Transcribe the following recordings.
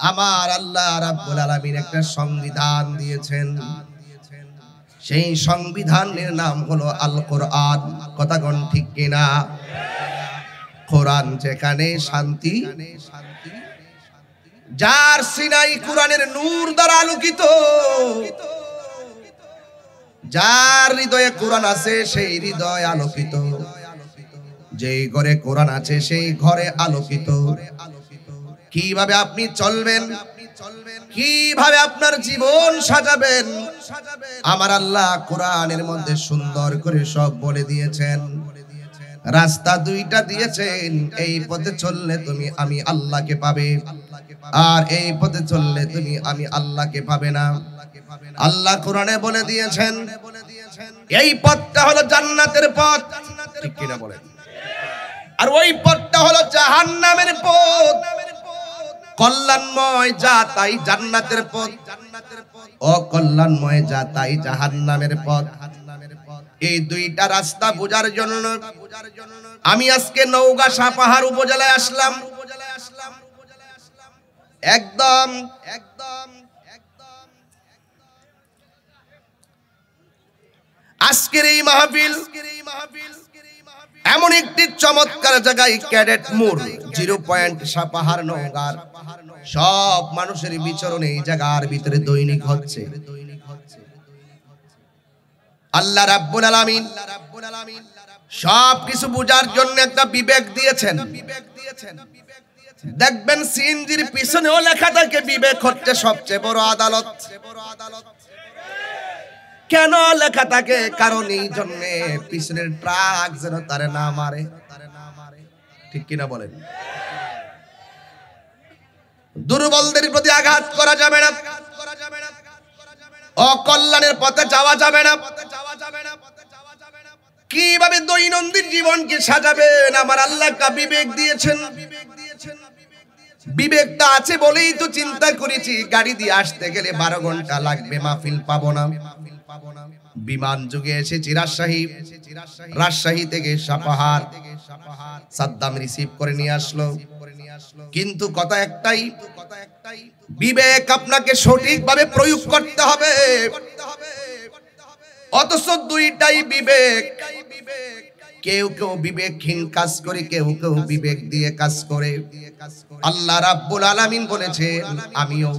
আমার আল্লাহ রাব্বুল আলামিন একটা সংবিধান দিয়েছেন, সেই সংবিধানের নাম হলো আল কোরআন। কথা কোন ঠিক কিনা? কোরআন যেখানে শান্তি, যার সিনাই কোরআনের নূর দ্বারা আলোকিত, যার হৃদয়ে কোরআন আছে সেই হৃদয় আলোকিত, যেই ঘরে কোরআন আছে সেই ঘরে আলোকিত। কিভাবে আপনি চলবেন, কিভাবে আপনার জীবন সাজাবেন, আমার আল্লাহ কোরআনের মধ্যে সুন্দর করে সব বলে দিয়েছেন। রাস্তা দুইটা দিয়েছেন, এই পথে চললে তুমি আমি আল্লাহকে পাবে, আর এই পথে চললে তুমি আমি আল্লাহকে পাবে না। আল্লাহ কোরআনে বলে দিয়েছেন এই পথটা হলো জান্নাতের পথ, ঠিক কিনা বলেন? আর ওই পথটা হলো জাহান্নামের পথ। কল্যাণময় যা তাই জান্নাতের পথ, অকল্যাণময় যা তাই জাহান্নামের পথ। এই দুইটা রাস্তা বোঝার জন্য আমি আজকে নওগাঁ সাপাহার উপজেলায় আসলাম। একদম আজকের এই মাহফিল এমন একটি চমৎকার জায়গায়, ক্যাডেট মোড়, 0 পয়েন্ট সাপাহার নওগাঁর সব মানুষের বিচরণ এই জায়গার ভিতরে দৈনিক হচ্ছে। আল্লাহ রাব্বুল আলামিন সব কিছু বোঝার জন্য একটা বিবেক দিয়েছেন। দেখবেন সিএনজির পিছনেও লেখা থাকে বিবেক হচ্ছে সবচেয়ে বড় আদালত। কেন লেখা থাকে? কারণ এই জন্য পিছনের ট্রাক যেন তারে না মারে, ঠিক কিনা বলেন? দুর্বলদের প্রতি আঘাত করা যাবে না, অকল্যাণের পথে যাওয়া যাবে না। কিভাবে দৈনন্দিন জীবনকে সাজাবেন আমার আল্লাহ কা বিবেক দিয়েছেন। বিবেকটা আছে বলেই তো চিন্তা করেছি গাড়ি দিয়ে আসতে গেলে 12 ঘন্টা লাগবে, মাহফিল পাবো না। বিমান যুগে এসেছি রাজশাহী, রাজশাহী থেকে সাপাহার সাদ্দাম রিসিভ করে নিয়ে আসলো। কিন্তু কথা একটাই, বিবেক আপনাকে সঠিকভাবে প্রয়োগ করতে হবে। অথচ দুইটাই বিবেক, কেউ কেউ বিবেকহীন কাজ করে, কেউ কেউ বিবেক দিয়ে কাজ করে। আল্লাহ রাব্বুল আলামিন বলেছেন আমিও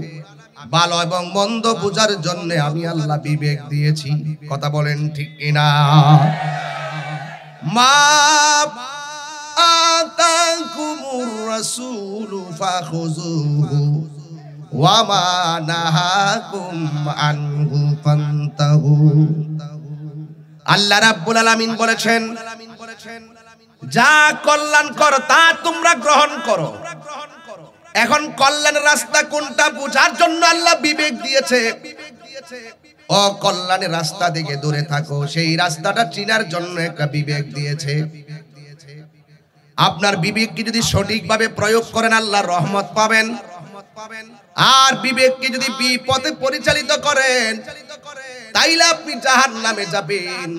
ভালো এবং মন্দ বোঝার জন্য আমি আল্লাহ বিবেক দিয়েছি। কথা বলেন ঠিক কিনা? মা আতাকুমুর রাসূলু ফাখুযুহু ওয়া মা নাহাকুম আনহু ফান্তাহু। আল্লাহ রাব্বুল আলামিন বলেছেন যা কল্যাণকর তা তোমরা গ্রহণ করো। এখন কল্যাণের রাস্তা কোনটা বোঝার জন্য আল্লাহ বিবেক দিয়েছে। অকল্যাণের রাস্তা থেকে দূরে থাকো, সেই রাস্তাটা চিনার জন্য একটা বিবেক দিয়েছে। আপনার বিবেককে যদি সঠিকভাবে প্রয়োগ করেন আল্লাহর রহমত পাবেন, আর বিবেককে যদি বিপথে পরিচালিত করেন তাইলে আপনি জাহান্নামে যাবেন।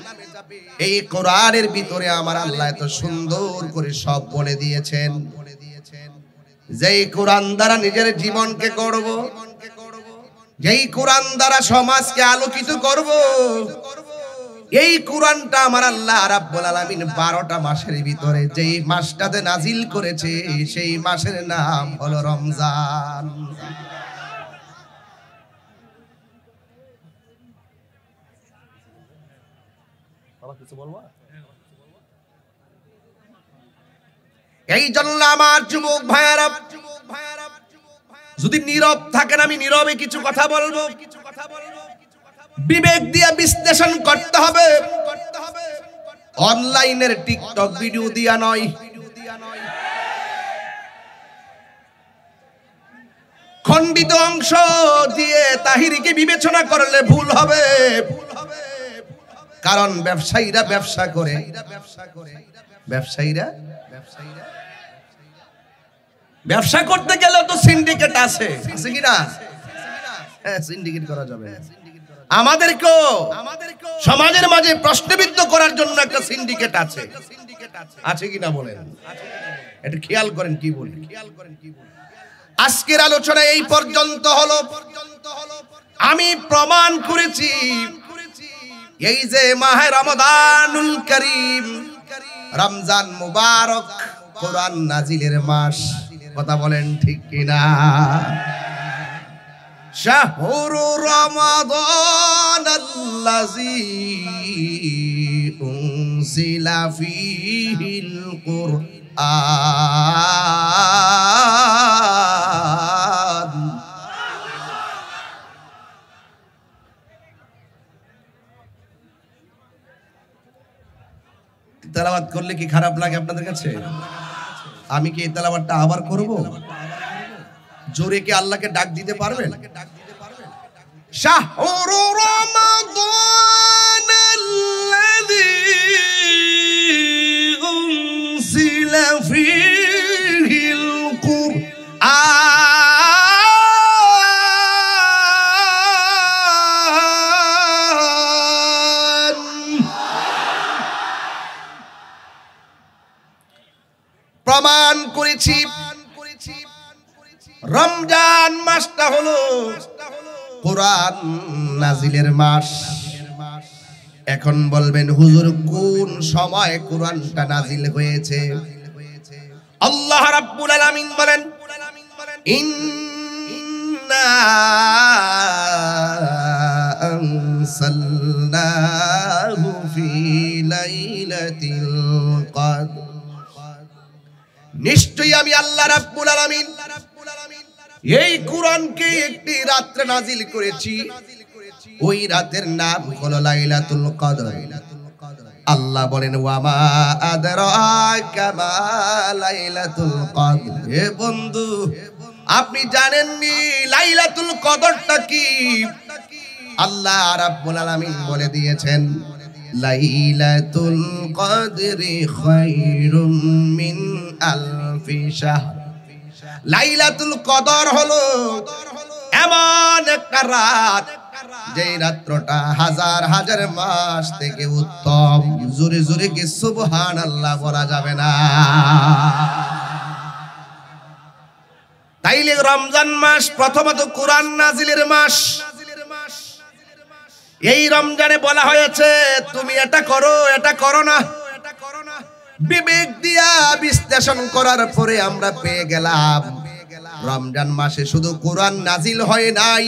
এই কোরআনের ভিতরে আমার আল্লাহ এত সুন্দর করে সব বলে দিয়েছেন। যেই কোরআন দ্বারা নিজের জীবনকে গড়ব, যেই কোরআন দ্বারা সমাজকে আলোকিত করব, এই কোরআনটা আমার আল্লাহ রাব্বুল আলামিন 12টা মাসের ভিতরে যেই মাসটাতে নাজিল করেছে সেই মাসের নাম হলো রমজান। এই জন্য আমার যুবক ভাইয়েরা যদি নীরব থাকেন, আমি নীরবে কিছু কথা বলবো। বিবেক দিয়ে বিশ্লেষণ করতে হবে, অনলাইনের টিকটক ভিডিও দিয়া নয়। খণ্ডিত অংশ দিয়ে তাহিরিকে বিবেচনা করলে ভুল হবে। কারণ ব্যবসায়ীরা ব্যবসা করে, ব্যবসায়ীরা ব্যবসা করতে গেলে তো সিন্ডিকেট আছে, আছে কি না? হ্যাঁ, সিন্ডিকেট করা যাবে। আমাদেরকেও সমাজের মাঝে প্রশ্নবিদ্ধ করার জন্য একটা সিন্ডিকেট আছে, আছে কি না বলেন? এটা খেয়াল করেন কি বলি। আজকের আলোচনা এই পর্যন্ত হলো। আমি প্রমাণ করেছি এই যে মাহে রমাদানুল কারীম, রমজান মুবারক, কোরআন নাজিলের মাস। কথা বলেন ঠিক কিনা? শাহরু রমাদানাল্লাযী উনজিলা ফীহিল কুরআন। তেলাওয়াত করলে কি খারাপ লাগে আপনাদের কাছে? আমি কি এই তেলাওয়াতটা আবার করব? জোরে কি আল্লাহকে ডাক দিতে পারবেন? শাহরু রমাদানাল্লাযী উনজিলা ফীহিল কুরআন। প্রমাণ করেছি রমজান মাসটা হলো কোরআন নাজিলের মাস। এখন বলবেন হুজুর কোন সময় কোরআনটা নাজিল হয়েছে? আল্লাহ রাব্বুল আলামিন বলেন, ইন্না আনসালনাহু ফি লাইলাতিল কদর। নিশ্চয়ই আমি আল্লাহ রাব্বুল আলামিন এই কোরআনকে একটি রাত্রে নাজিল করেছি, ওই রাতের নাম হলো লাইলাতুল কদর। আল্লাহ বলেন, ওয়ামা আদরাকা মা লাইলাতুল কদর। হে বন্ধু, আপনি জানেননি লাইলাতুল কদরটা কি? আল্লাহ রাব্বুল আলামিন বলে দিয়েছেন, লাইলাতুল কদরি খায়রুম মিন আলফি শাহর। লাইলাতুল কদর হলো এমন একটা রাত, যে রাত্রটা হাজার হাজার মাস থেকে উত্তম। জোরে জোরে কি সুবহানাল্লাহ বলা যাবে না? তাইলে রমজান মাস প্রথমত কোরআন নাজিলের মাস। এই রমজানে বলা হয়েছে তুমি এটা করো, এটা করো না। বিবেক দিয়া বিশ্লেষণ করার পরে আমরা পেয়ে গেলাম রমজান মাসে শুধু কোরআন নাজিল হয় নাই,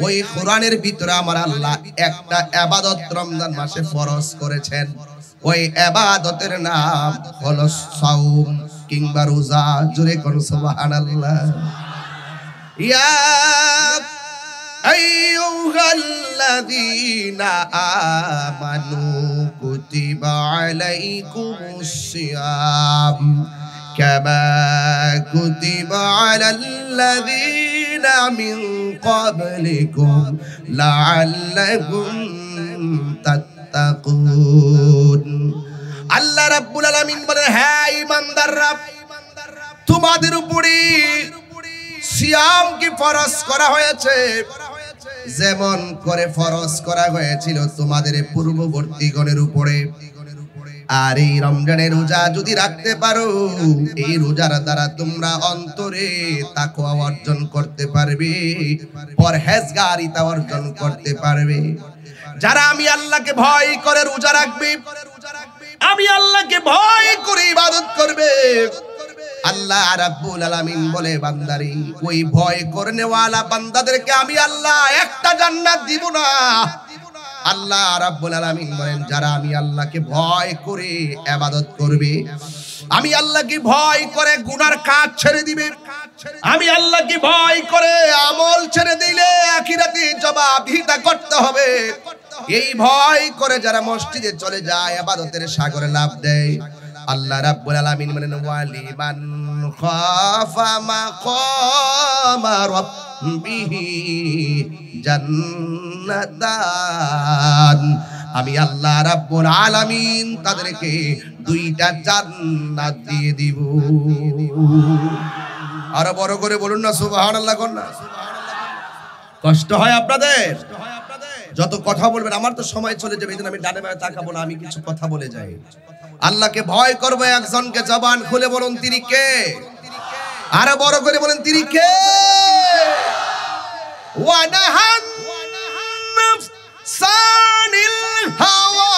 ওই কোরআনের ভিতরে আমার আল্লাহ একটা ইবাদত রমজান মাসে ফরজ করেছেন। ওই ইবাদতের নাম হলো সাওম কিংবা রোজা। জোরে করো সুবহানাল্লাহ। ইয়া আইয়ুহাল্লাযীনা আমানু কুতিবা আলাইকুমুস সিয়াম কামা কুতিবা আলাল্লাযীনা মিন ক্বাবলিকুম লাআল্লাকুম তাত্তাকুন। আল্লাহ রাব্বুল আলামিন বলেন, হ্যাঁ ঈমানদাররা, তোমাদের উপরে সিয়াম কি ফরজ করা হয়েছে, যেমন করে ফরজ করা হয়েছিল তোমাদের পূর্ববর্তী গণের উপরে। আর এই রমজানের রোজা যদি রাখতে পারো, এই রোজার দ্বারা তোমরা অন্তরে তাকওয়া অর্জন করতে পারবে, পরহেজগারিতা অর্জন করতে পারবে। যারা আমি আল্লাহকে ভয় করে রোজা রাখবে, আমি আল্লাহকে ভয় করে ইবাদত করবে, আল্লাহ রাব্বুল আলামিন বলে, বান্দারে ওই ভয় করনে ওয়ালা বান্দাদেরকে আমি আল্লাহ একটা জান্নাত দিব না। আল্লাহ রাব্বুল আলামিন বলেন, যারা আমি আল্লাহকে ভয় করে ইবাদত করবে, আমি আল্লাহকে ভয় করে গুনার কাজ ছেড়ে দিবে, আমি আল্লাহকে ভয় করে আমল ছেড়ে দিলে আখিরাতে জবাবদিহিতা করতে হবে, এই ভয় করে যারা মসজিদে চলে যায়, ইবাদতের সাগরে লাফ দেয়, আল্লাহ রাব্বুল আলামিন বলেন, ওয়ালিমান খাফা মাকামা রাব্বিহি জান্নাতান। আমি আল্লাহ রাব্বুল আলামিন তাদেরকে দুইটা জান্নাত দিয়ে দিব। আরো বড় করে বলুন না সুবহানাল্লাহ। কোন না কষ্ট হয় আপনাদের? যত কথা বলবেন, আমার তো সময় চলে যাবে, এজন্য আমি ডানে বামে তাকাবো না, আমি কিছু কথা বলে যাই। আল্লাহকে ভয় করবে একজনকে জবান খুলে বলুন, তিনি কে? আরো বড় করে বলেন তিনি কে? ওয়ানাহান সানিল হাওয়া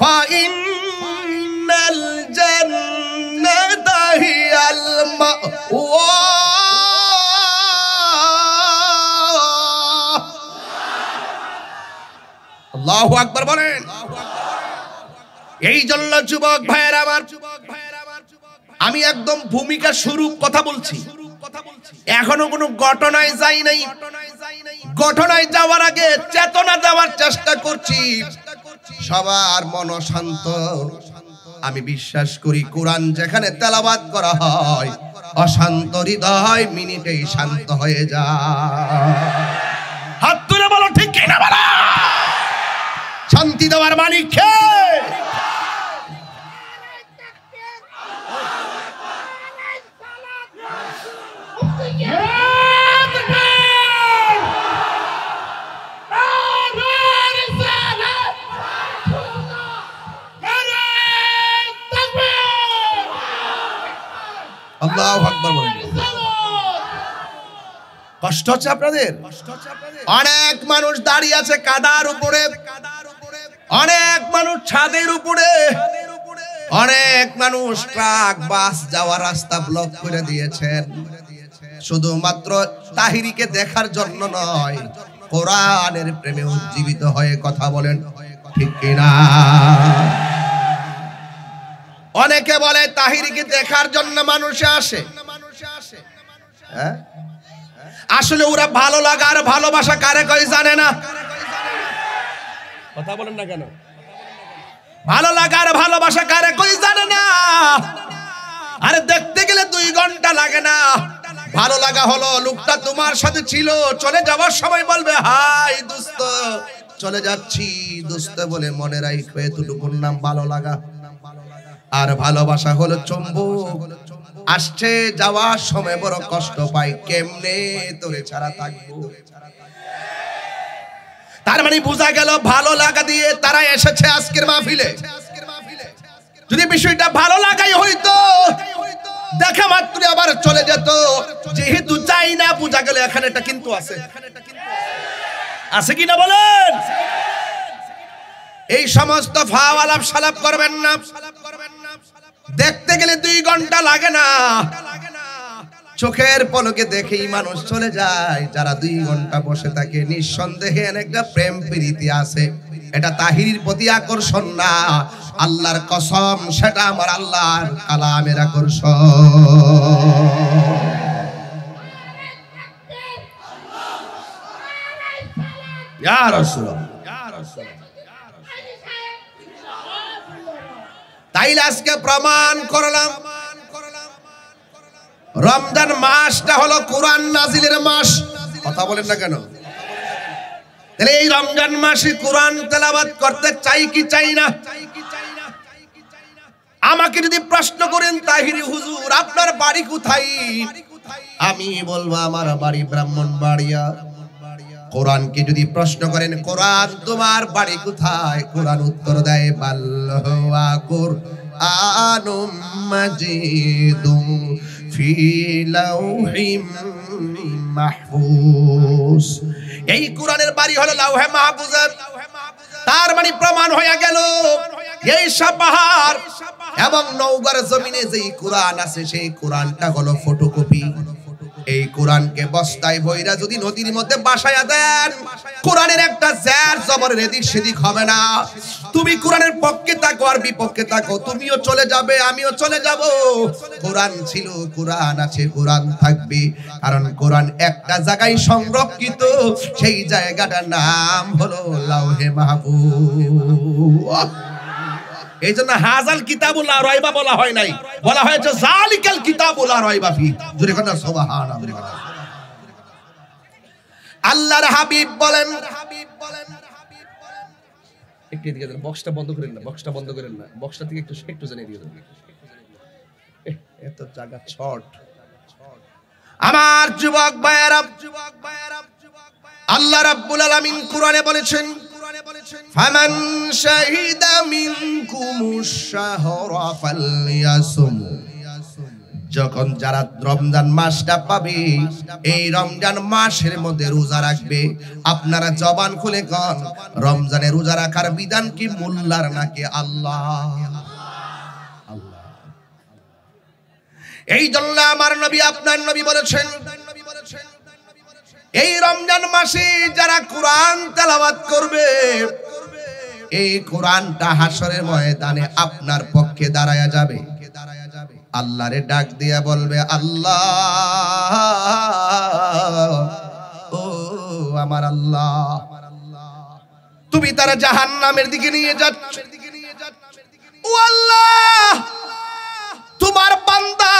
ফাইন্নাল জান্নাতা হিয়াল মাওয়া। আল্লাহু আকবার বলেন। এই জন্য যুবক ভাইয়েরা আমার, আমি একদম ভূমিকা স্বরূপ কথা বলছি, এখনো কোনো ঘটনায় যাই নাই। ঘটনায় যাওয়ার আগে চেতনা দেওয়ার চেষ্টা করছি। সবার মন শান্ত। আমি বিশ্বাস করি কোরআন যেখানে তেলাওয়াত করা হয়, অশান্ত হৃদয় মিনিটেই শান্ত হয়ে যায়। হাত তুলে বলো ঠিক কিনা বলো। শান্তি দেওয়ার মালিক কে? আল্লাহু আকবার বলেন। কষ্ট হচ্ছে আপনাদের? অনেক মানুষ দাঁড়িয়ে আছে কাদার উপরে, অনেক মানুষ ছাদের উপরে, অনেক মানুষ ট্রাক বাস যাওয়ার রাস্তা ব্লক করে দিয়েছেন শুধুমাত্র তাহিরিকে দেখার জন্য নয়, কোরআনের প্রেমে উজ্জীবিত হয়ে কথা বলেন ঠিক কিনা? অনেকে বলে তাহিরিকে দেখার জন্য মানুষে আসে, হ্যাঁ? আসলে ওরা ভালো লাগা আর ভালোবাসা কারে কয় জানে না। কথা বলেন না কেন? ভালো লাগা আর ভালোবাসা কারে কয় জানে না। আরে দেখতে গেলে 2 ঘন্টা লাগে না। ভালো লাগা হলো লোকটা তোমার সাথে ছিল, চলে যাওয়ার সময় বলবে হাই দোস্ত চলে যাচ্ছি দোস্ত বলে মনে রাখো, এতটুকুর নাম ভালো লাগা। আর ভালোবাসা হলো চুম্বক, আসছে যাওয়ার সময় বড় কষ্ট পাই, কেমনে তোরে ছাড়া থাকবো। তার মানে বোঝা গেল ভালো লাগা দিয়ে তারা এসেছে আজকের মাহফিলে। যদি বিষয়টা ভালো লাগাই হইতো দেখা মাত্র আবার চলে যেত, যেহেতু চাই না বোঝা গেল এখানে এটা কিন্তু আছে। আছে কিনা বলেন? এই সমস্ত ফাও আলাপ সালাপ করবেন না। দেখতে গেলে 2 ঘন্টা লাগে না, চোখের পলকে দেখেই মানুষ চলে যায়। যারা 2 ঘন্টা বসে থাকে নিঃসন্দেহে একটা প্রেম প্রীতি আছে। এটা তাহিরির প্রতি আকর্ষণ না, আল্লাহর কসম সেটা আমার আল্লাহর কালামের আকর্ষণ। ইয়া রাসূলুল্লাহ, ইয়া রাসূলুল্লাহ। তাইলে আজকে প্রমাণ করলাম রমজান মাসটা হলো কোরআন নাজিলের মাস। কথা বলেন না কেন? তাহলে এই রমজান মাসে কোরআন তেলাওয়াত করতে চাই কি চাই না? আমাকে যদি প্রশ্ন করেন তাহিরি হুজুর আপনার বাড়ি কোথায়, আমি বলবো আমার বাড়ি ব্রাহ্মণবাড়িয়া। কোরআনকে যদি প্রশ্ন করেন কোরআন তোমার বাড়ি কোথায়, কোরআন উত্তর দেয় বাল হুয়া কুরআনুম মাজিদুম ফি লাউহিম মাহফুজ। এই কোরআনের বাড়ি হলো লাউহে মাহফুজে। তার মানে প্রমাণ হয়ে গেল এই সাপাহার এবং নওগাঁর জমিনে যেই কোরআন আছে সেই কোরআনটা হলো ফটোকপি। এই কোরআনকে বস্তায় বইরা যদি নদীর মধ্যে বাসায়া দেন, কোরআনের একটা জের জবর এদিক সেদিক হবে না। তুমি কোরআনের পক্ষে থাকো আর বিপক্ষে থাকো, তুমিও চলে যাবে আমিও চলে যাব। কোরআন ছিল, কোরআন আছে, কোরআন থাকবে, কারণ কোরআন একটা জায়গায় সংরক্ষিত, সেই জায়গাটার নাম হলো লাউহে মাহফুজ। এই জন্য হাজাল কিতাবুল লা রাইবা বলা হয় নাই, বলা হয়েছে জালিকাল কিতাবুল লা রাইবা ফি। জোরে কথা সুবহানাল্লাহ। আল্লাহর হাবিব বলেন, একটু এদিকে দেন, বক্সটা বন্ধ করেন না, বক্সটা বন্ধ করেন না, বক্সটা থেকে একটু জানিয়ে দিয়ে দেন। এত জায়গা ছট। আমার যুবক ভাইয়েরা, আল্লাহ রাব্বুল আলামিন কোরআনে বলেছেন ফামান শাহিদা মিনকুমুশ শাহরা ফালইয়াসুম, যখন যারা রমজান মাসটা পাবে এই রমজান মাসের মধ্যে রোজা রাখবে। আপনারা জবান খুলে কন, রমজানে রোজা রাখার বিধান কি মোল্লার নাকি আল্লাহ? এই জন্য আমার নবী আপনার নবী বলেছেন, এই রমজান মাসে যারা কোরআন তেলাওয়াত করবে এই কোরআনটা হাসরের ময়দানে আপনার পক্ষে দাঁড়ায়া যাবে। আল্লাহরে ডাক দিয়া বলবে, আল্লাহ, ও আমার আল্লাহ, তুমি তারা জাহান্নামের দিকে নিয়ে যাচ্ছ। ও আল্লাহ, তোমার বান্দা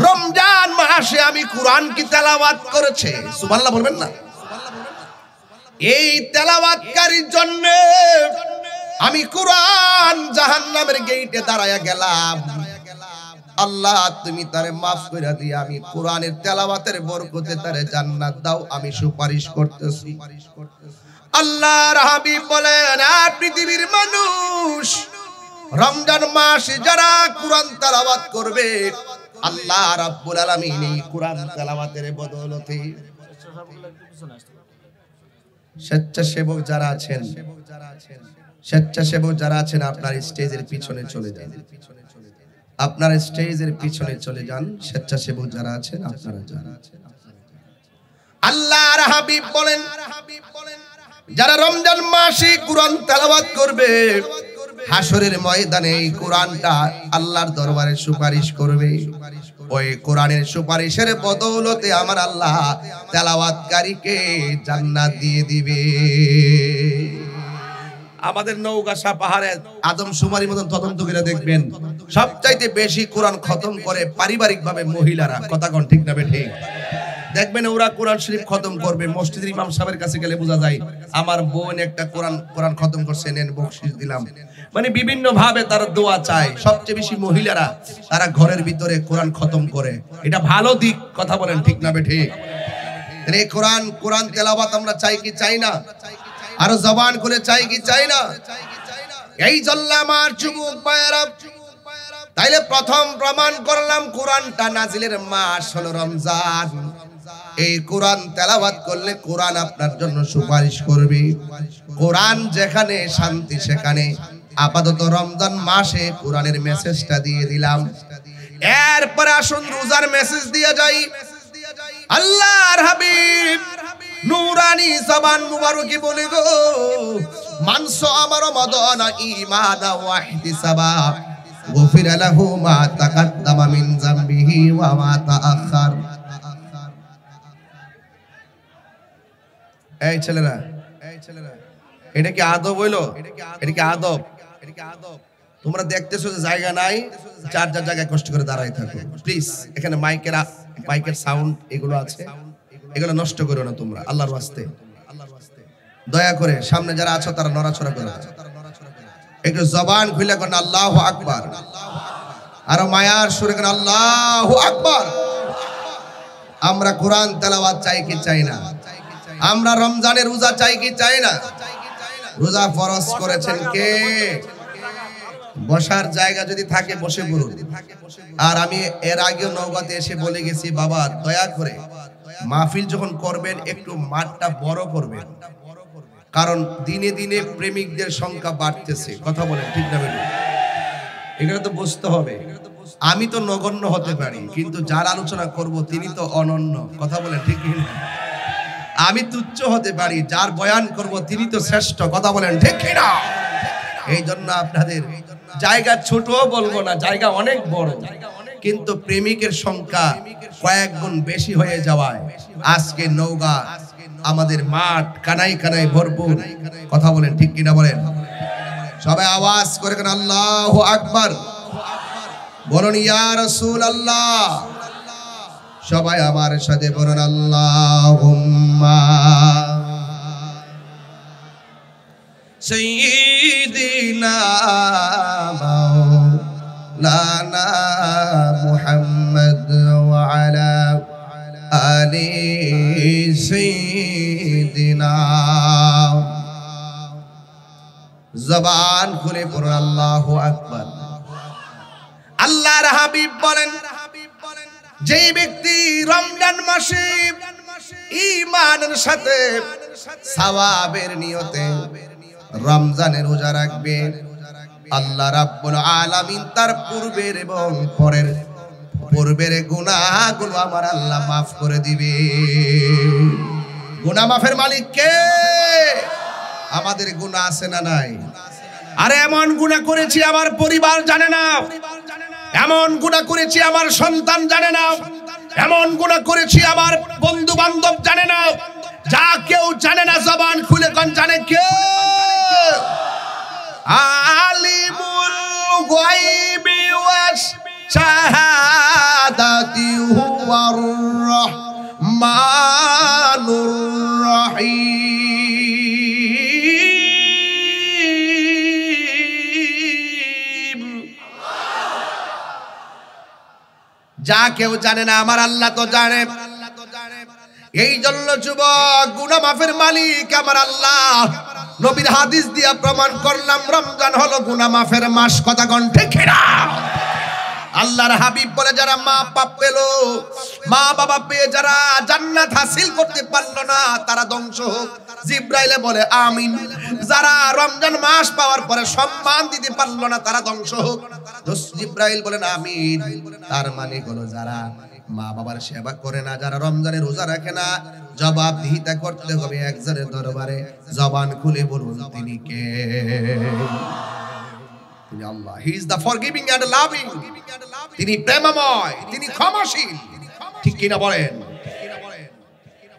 রমজান মাসে আমি কোরআন কি তেলাওয়াত করেছে, সুবহানাল্লাহ বলবেন না? এই তেলাওয়াতকারীর জন্য আমি কোরআন জাহান্নামের গেটে দাঁড়ায়া গেলাম। আল্লাহ, তুমি তারে মাফ করে দিয়ে আমি কোরআনের তেলাওয়াতের বরকতে তারে জান্নাত দাও, আমি সুপারিশ করতেছি। আল্লাহর হাবিব বলেন, পৃথিবীর মানুষ রমজান মাসে যারা কোরআন তেলাওয়াত করবে আল্লাহ রাব্বুল আলামিন এই কোরআন তেলাওয়াতের বদৌলতে স্বেচ্ছাসেবক যারা আছেন, স্বেচ্ছাসেবক যারা আছেন আপনার স্টেজের পিছনে চলে যান, আপনার স্টেজের পিছনে চলে যান। স্বেচ্ছাসেবক যারা আছেন আপনারা যান। আল্লাহর হাবিব বলেন, যারা রমজান মাসে কোরআন তেলাওয়াত করবে হাসরের ময়দানে এই কোরআনটা আল্লাহর দরবারে সুপারিশ করবে। ওই কোরআনের সুপারিশের বদৌলতে আমার আল্লাহ তেলাওয়াতকারীকে জান্নাত দিয়ে দিবে। আমাদের নওগাঁ পাহাড়ে আদমশুমারির মতন তদন্ত করে দেখবেন, সবচাইতে বেশি কোরআন খতম করে পারিবারিকভাবে মহিলারা। কথা কোন ঠিক না বেঠিক? দেখবেন ওরা কোরআন শরীফ খতম করবে, মসজিদের ইমাম সাহেবের কাছে গেলে বোঝা যায় আমার বোন একটা কোরআন খতম করছে, নেন বকশিশ দিলাম। মানে বিভিন্ন ভাবে তারা দোয়া চায়। সবচেয়ে বেশি মহিলারা তারা ঘরের ভিতরে কোরআন খতম করে, এটা ভালো দিক। কথা বলেন ঠিক না বেঠিক? এই কোরআন তেলাওয়াত আমরা চাই কি চাই না? আরো জবান খুলে চাই কি চাই না? এই জন্য আমার যুবক ভাইয়েরা, তাইলে প্রথম প্রমাণ করলাম কোরআনটা নাজিলের মাস হলো রমজান। এই কোরআন তেলাওয়াত করলে কোরআন আপনার জন্য সুপারিশ করবে। কোরআন যেখানে শান্তি সেখানে। আপাতত রমজান মাসে কোরআনের মেসেজটা দিয়ে দিলাম। এরপরে আসুন রোজার মেসেজ দিয়ে যাই। আল্লাহর হাবিব নুরানি জবান মুবারকে বলে গো, মানসো আমার রমাদানা ঈমানা ওয়া ইহতিসাবা গুফিরা লাহু মা তাকাদ্দামা মিন যামবিহি ওয়া মা তাআখার। এই ছেলেরা, এটা কি আদব হইলো? এটা কি আদব? তোমরা দেখতেছো যে জায়গা নাই, যার যার জায়গায় কষ্ট করে দাঁড়াই থাকো প্লিজ। এখানে মাইকের সাউন্ড এগুলো আছে, এগুলো নষ্ট করো না তোমরা, আল্লাহর ওয়াস্তে দয়া করে। সামনে যারা আছো তারা নড়াচড়া করো, একটু জবান খুলে কোন আল্লাহু আকবার, আরো মায়ার সুরে কোন আল্লাহু আকবার। আমরা কোরআন তেলাওয়াত চাই কি চাই না? আমরা রমজানের রোজা চাই কি চাই না? রোজা ফরজ করেছেন কে? বসার জায়গা যদি থাকে বসে পড়ুন। আর আমি এর আগেও নওগাঁতে এসে বলে গেছি, বাবা দয়া করে মাহফিল যখন করবেন একটু মাঠটা বড় করবেন, কারণ দিনে দিনে প্রেমিকদের সংখ্যা বাড়তেছে। কথা বলেন ঠিক না বেটা? এখানে তো বুঝতে হবে। আমি তো নগণ্য হতে পারি, কিন্তু যার আলোচনা করব তিনি তো অনন্য। কথা বলেন ঠিক না? আমি তুচ্ছ হতে পারি, যার বয়ান করব তিনি তো শ্রেষ্ঠ। কথা বলেন ঠিক না? এই জন্য আপনাদের জায়গা ছোট বলবো না, জায়গা অনেক বড়, কিন্তু প্রেমিকের সংখ্যা কয়েক গুণ বেশি হয়ে যাওয়ায় আজকে নওগাঁ আমাদের মাঠ কানাই কানাই ভরপুর। কথা বলেন ঠিক কিনা বলেন? সবাই আওয়াজ করে কেন আল্লাহু আকবার বলুন, ইয়া রাসূলুল্লাহ। সবাই আমার সাথে বলুন আল্লাহুম্মা সাইয়্যিদিনা মাওলানা মুহাম্মদ ওয়া আলা আলি সাইয়্যিদিনা জবান খুলে পড়ুন আল্লাহু আকবার। আল্লাহর হাবিব বলেন, যেই ব্যক্তি রমজান মাসে ঈমানের সাথে সওয়াবের নিয়তে রমজানের রোজা রাখবে, আল্লাহ রাব্বুল আলামিন তার পূর্বের এবং পূর্বের গুনাহগুলো আমার আল্লাহ মাফ করে দিবে। গুনাহ মাফের মালিক কে? আমাদের গুনাহ আছে না নাই? আরে এমন গুনাহ করেছি আমার পরিবার জানে না, এমন গুনাহ করেছি আমার সন্তান জানে না, এমন গুনাহ করেছি আমার বন্ধু বান্ধব জানে না, যা কেউ জানে না জবান খুলে কোন জানে কে? আলিমুল গায়বি ওয়াস শাহাদাতি হুয়ার রহমানুর রহিম। যা কেউ জানে না আমার আল্লাহ তো জানে। এই জন্য যুবক, গুনাহ মাফের মালিক আমার আল্লাহ। নবীর হাদিস দিয়া প্রমাণ করলাম রমজান হলো গুনাহ মাফের মাস। কথা কোন ঠিক না? আল্লাহর হাবিব বলে, যারা মা বাপ পেল, মা বাবা পেয়ে যারা জান্নাত হাসিল করতে পারলো না তারা ধ্বংস হোক। জিব্রাইলে বলে আমিন। যারা রমজান মাস পাওয়ার পরে সম্মান দিতে পারলো না তারা ধ্বংস হোক। জিব্রাইল বলেন আমিন। তার মানে হলো যারা মা বাবার সেবা করে না, যারা রমজানে রোজা রাখে না, জবাবদিহিতা করতে হবে একজনের দরবারে। জবান খুলে বলুন তিনি কে? তিনি Allah. He is the forgiving and loving. তিনি প্রেমময়, তিনি ক্ষমাশীল। ঠিক কিনা বলেন?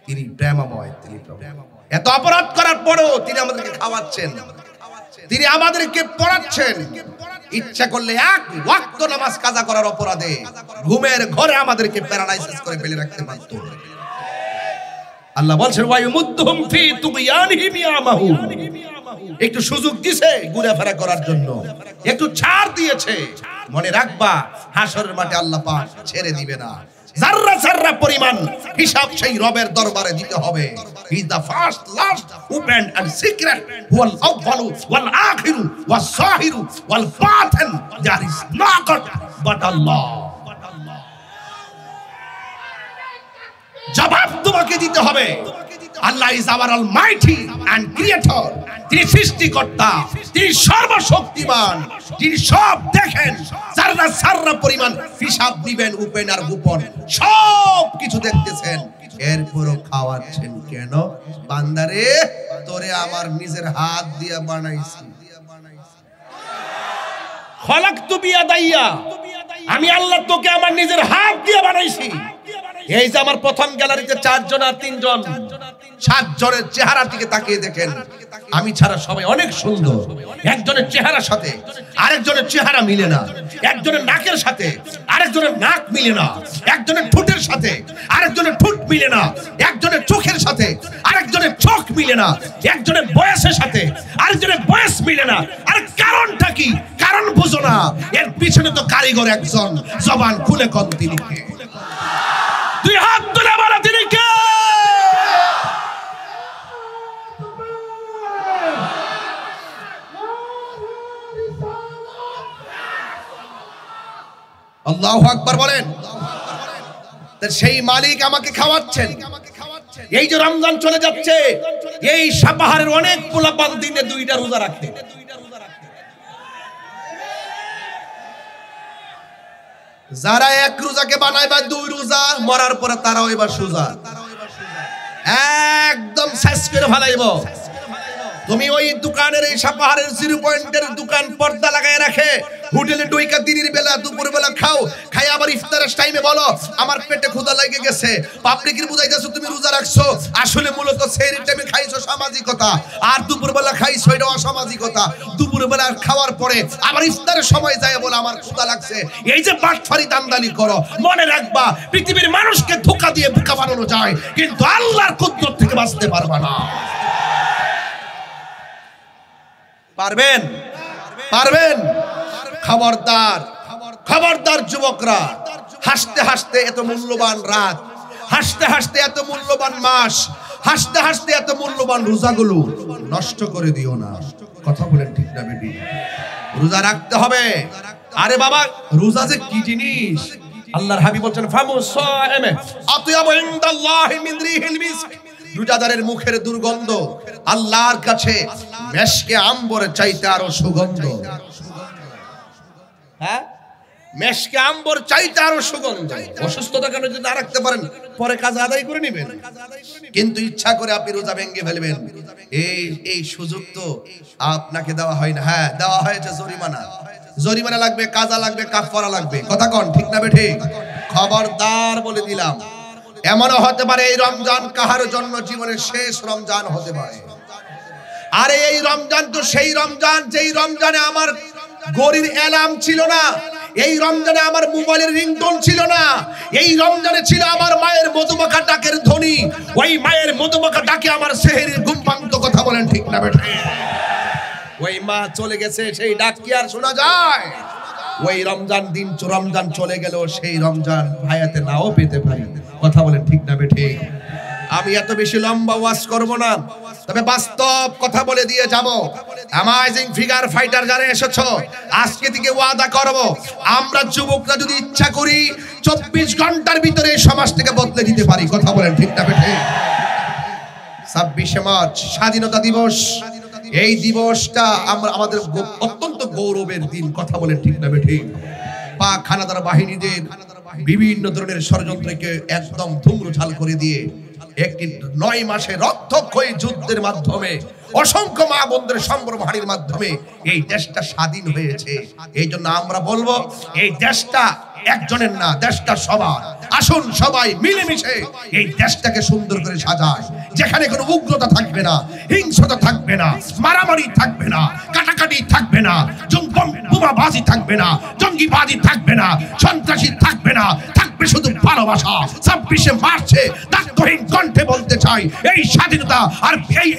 তিনি প্রেমময়, তিনি প্রেমময়। এত অপরাধ করার পরেও তিনি আমাদেরকে খাওয়াচ্ছেন, তিনি আমাদেরকে পড়াচ্ছেন। ইচ্ছা করলে এক ওয়াক্ত নামাজ কাজা করার অপরাধে ঘুমের ঘরে আমাদেরকে প্যারালাইসিস করে ফেলে রাখতে পারত। আল্লাহ বলছেন ওয়ায়ুমুদ্দুহুম ফি তুগয়ানিহিম ইয়ামাহুন। একটু সুযোগ দিয়েছে ঘুরেফেরা করার জন্য, একটু ছাড় দিয়েছে। মনে রাখবা হাসরের মাঠে আল্লাহ পাক ছেড়ে দিবে না। যাররা যাররা পরিমাণ হিসাব সেই রবের দরবারে দিতে হবে। He is the first, last, open and secret, ওয়াল আউয়ালু ওয়াল আখিরু ওয়াস সাহিরু ওয়াল বাতিন। There is no god but Allah. জবাব তোমাকে দিতে হবে। Allah is our almighty and creator. তিনি সৃষ্টিকর্তা, তিনি সর্বশক্তিমান, তিনি সব দেখেন। যাররা যাররা পরিমাণ হিসাব দিবেন, ওপেন আর গোপন সব কিছু দেখতেছেন। এরপরও খাওয়াচ্ছেন কেন? বান্দারে, তোরে আমার নিজের হাত দিয়ে বানাইছি। খলাকতু বিয়াদাইয়া, আমি আল্লাহ তোকে আমার নিজের হাত দিয়ে বানাইছি। এই যে আমার প্রথম গ্যালারিতে 4 জন আর 3 জন, 7 জনের চেহারার দিকে তাকিয়ে দেখেন। আমি ছাড়া সবাই অনেক সুন্দর। একজনের চেহারার সাথে আরেকজনের চেহারা মিলে না, একজনের নাকের সাথে আরেকজনের নাক মিলে না, একজনের ঠোঁটের সাথে আরেকজনের ঠোঁট মিলে না, একজনের চোখের সাথে আরেকজনের চোখ মিলে না, একজনের বয়সের সাথে আরেকজনের বয়স মিলে না। আর কারণটা কি? কারণ বুঝো না। এর পিছনে তো কারিগর একজন। জবান খুলে কোন তিনি কে? দুই হাত তুলে বলো তিনি কে? আল্লাহু আকবার বলেন। সেই মালিক আমাকে খাওয়াচ্ছেন। এই যে রমজান চলে যাচ্ছে, এই সাপাহারের অনেক পোলাপান দিনে 2টা রোজা রাখে। যারা 1 রোজাকে বানায় বা 2 রোজা, মরার পরে তারাও এবার সোজা একদম শেষ করে ফেলাইব। তুমি ওই দোকানের, এই সাপাহারের 0 পয়েন্টের দোকান পর্দা লাগায় রাখে, হোটেলে ডুইকা দিনের বেলা দুপুর বেলা খাও, খাই আবার ইফতারের টাইমে বলো আমার পেটে ক্ষুধা লেগে গেছে। পাবলিকের বুঝাইতেছো তুমি রোজা রাখছো, আসলে মূলত সেহরির টাইমে খাইছো সামাজিকতা, আর দুপুর বেলা খাইছো এটা অসামাজিকতা। দুপুর বেলা খাওয়ার পরে আবার ইফতারের সময় যায় বলে আমার ক্ষুধা লাগছে। এই যে বাটফারি দান্দালি করো, মনে রাখবা পৃথিবীর মানুষকে ধোঁকা দিয়ে বোকা বানানো যায়, কিন্তু আল্লাহর কুদরত থেকে বাঁচতে পারবা না। পারবেন? পারবেন? খবরদার, খবরদার যুবকরা। হাসতে হাসতে এত মূল্যবান রাত, হাসতে হাসতে এত মূল্যবান মাস, হাসতে হাসতে এত মূল্যবান রোজাগুলো নষ্ট করে দিও না। কথা বলেন ঠিক না বেটি? রোজা রাখতে হবে। আরে বাবা, রোজা যে কি জিনিস! আল্লাহর হাবিব বলেন ফামুসাইমে আতিয়াবু ইনদাল্লাহি মিন রিহিল মিস্ক। রোজাদারের মুখের দুর্গন্ধ আল্লাহর কাছে মেশকে আম্বরের চাইতে আরো সুগন্ধ। হ্যাঁ, মেশকে আম্বর চাইতে আরো সুগন্ধ। অসুস্থতা কেন যদি না রাখতে পারেন, পরে কাজ আদায় করে নেবেন, কিন্তু ইচ্ছা করে আপনি রোজা ভেঙে ফেলবেন, এই সুযোগ তো আপনাকে দেওয়া হয় না। হ্যাঁ, দেওয়া হয়েছে জরিমানা। জরিমানা লাগবে, কাজা লাগবে, কাফারা লাগবে। কথা কন ঠিক না বেঠে? খবরদার বলে দিলাম, এমনও হতে পারে এই রমজান কাহার জন্য জীবনের শেষ রমজান হতে পারে। আরে এই রমজান তো সেই রমজান যেই রমজানে আমার গরির অ্যালার্ম ছিল না, এই রমজানে আমার মোবাইলের রিংটোন ছিল না, এই রমজানে ছিল আমার মায়ের মধুমাখা ডাকের ধ্বনি। ওই মায়ের মধুমাখা ডাকে আমার সেহরির ঘুম ভাঙতো। কথা বলেন ঠিক না বেঠে? ওই মা চলে গেছে, সেই ডাক কি আর শোনা যায়? ওই রমজান দিন রমজান চলে গেল, সেই রমজান ভায়াতে নাও পেতে পারি। কথা বলেন ঠিক না বেঠে? আমি এত বেশি লম্বা ওয়াজ করব না, তবে বাস্তব কথা বলে দিয়ে যাব। অ্যামাজিং ফিগার ফাইটার যারা এসেছো, আজকে থেকে ওয়াদা করব, আমরা যুবকরা যদি ইচ্ছা করি 24 ঘন্টার ভিতরে সমাজ থেকে বদলে দিতে পারি। কথা বলেন ঠিক না বেঠে? 26শে মার্চ স্বাধীনতা দিবস। এই দিবসটা আমরা আমাদের অত্যন্ত গৌরবের দিন। কথা বলেন ঠিক না বেঠে? পাক হানাদার বাহিনীদের বিভিন্ন ধরনের ষড়যন্ত্রকে একদম ধুমরুঝাল করে দিয়ে একটি 9 মাসের রক্তক্ষয়ী যুদ্ধের মাধ্যমে, অসংখ্য মা বোনদের সম্ভ্রমহানির মাধ্যমে এই দেশটা স্বাধীন হয়েছে। এই জন্য আমরা বলবো, এই দেশটা একজনের না, দেশটা সবার। আসুন সবাই মিলেমিশে এই দেশটাকে সুন্দর করে সাজায়, যেখানে কোনো উগ্রতা থাকবে না, হিংসতা থাকবে না, মারামারি থাকবে না, কাটাকাটি থাকবে না, বোমাবাজি থাকবে না, জঙ্গিবাজি থাকবে না, সন্ত্রাসী থাকবে না, থাকবে শুধু ভালোবাসা। 26শে মার্চে দায়িত্বহীন কণ্ঠে বলতে চাই, এই স্বাধীনতা আর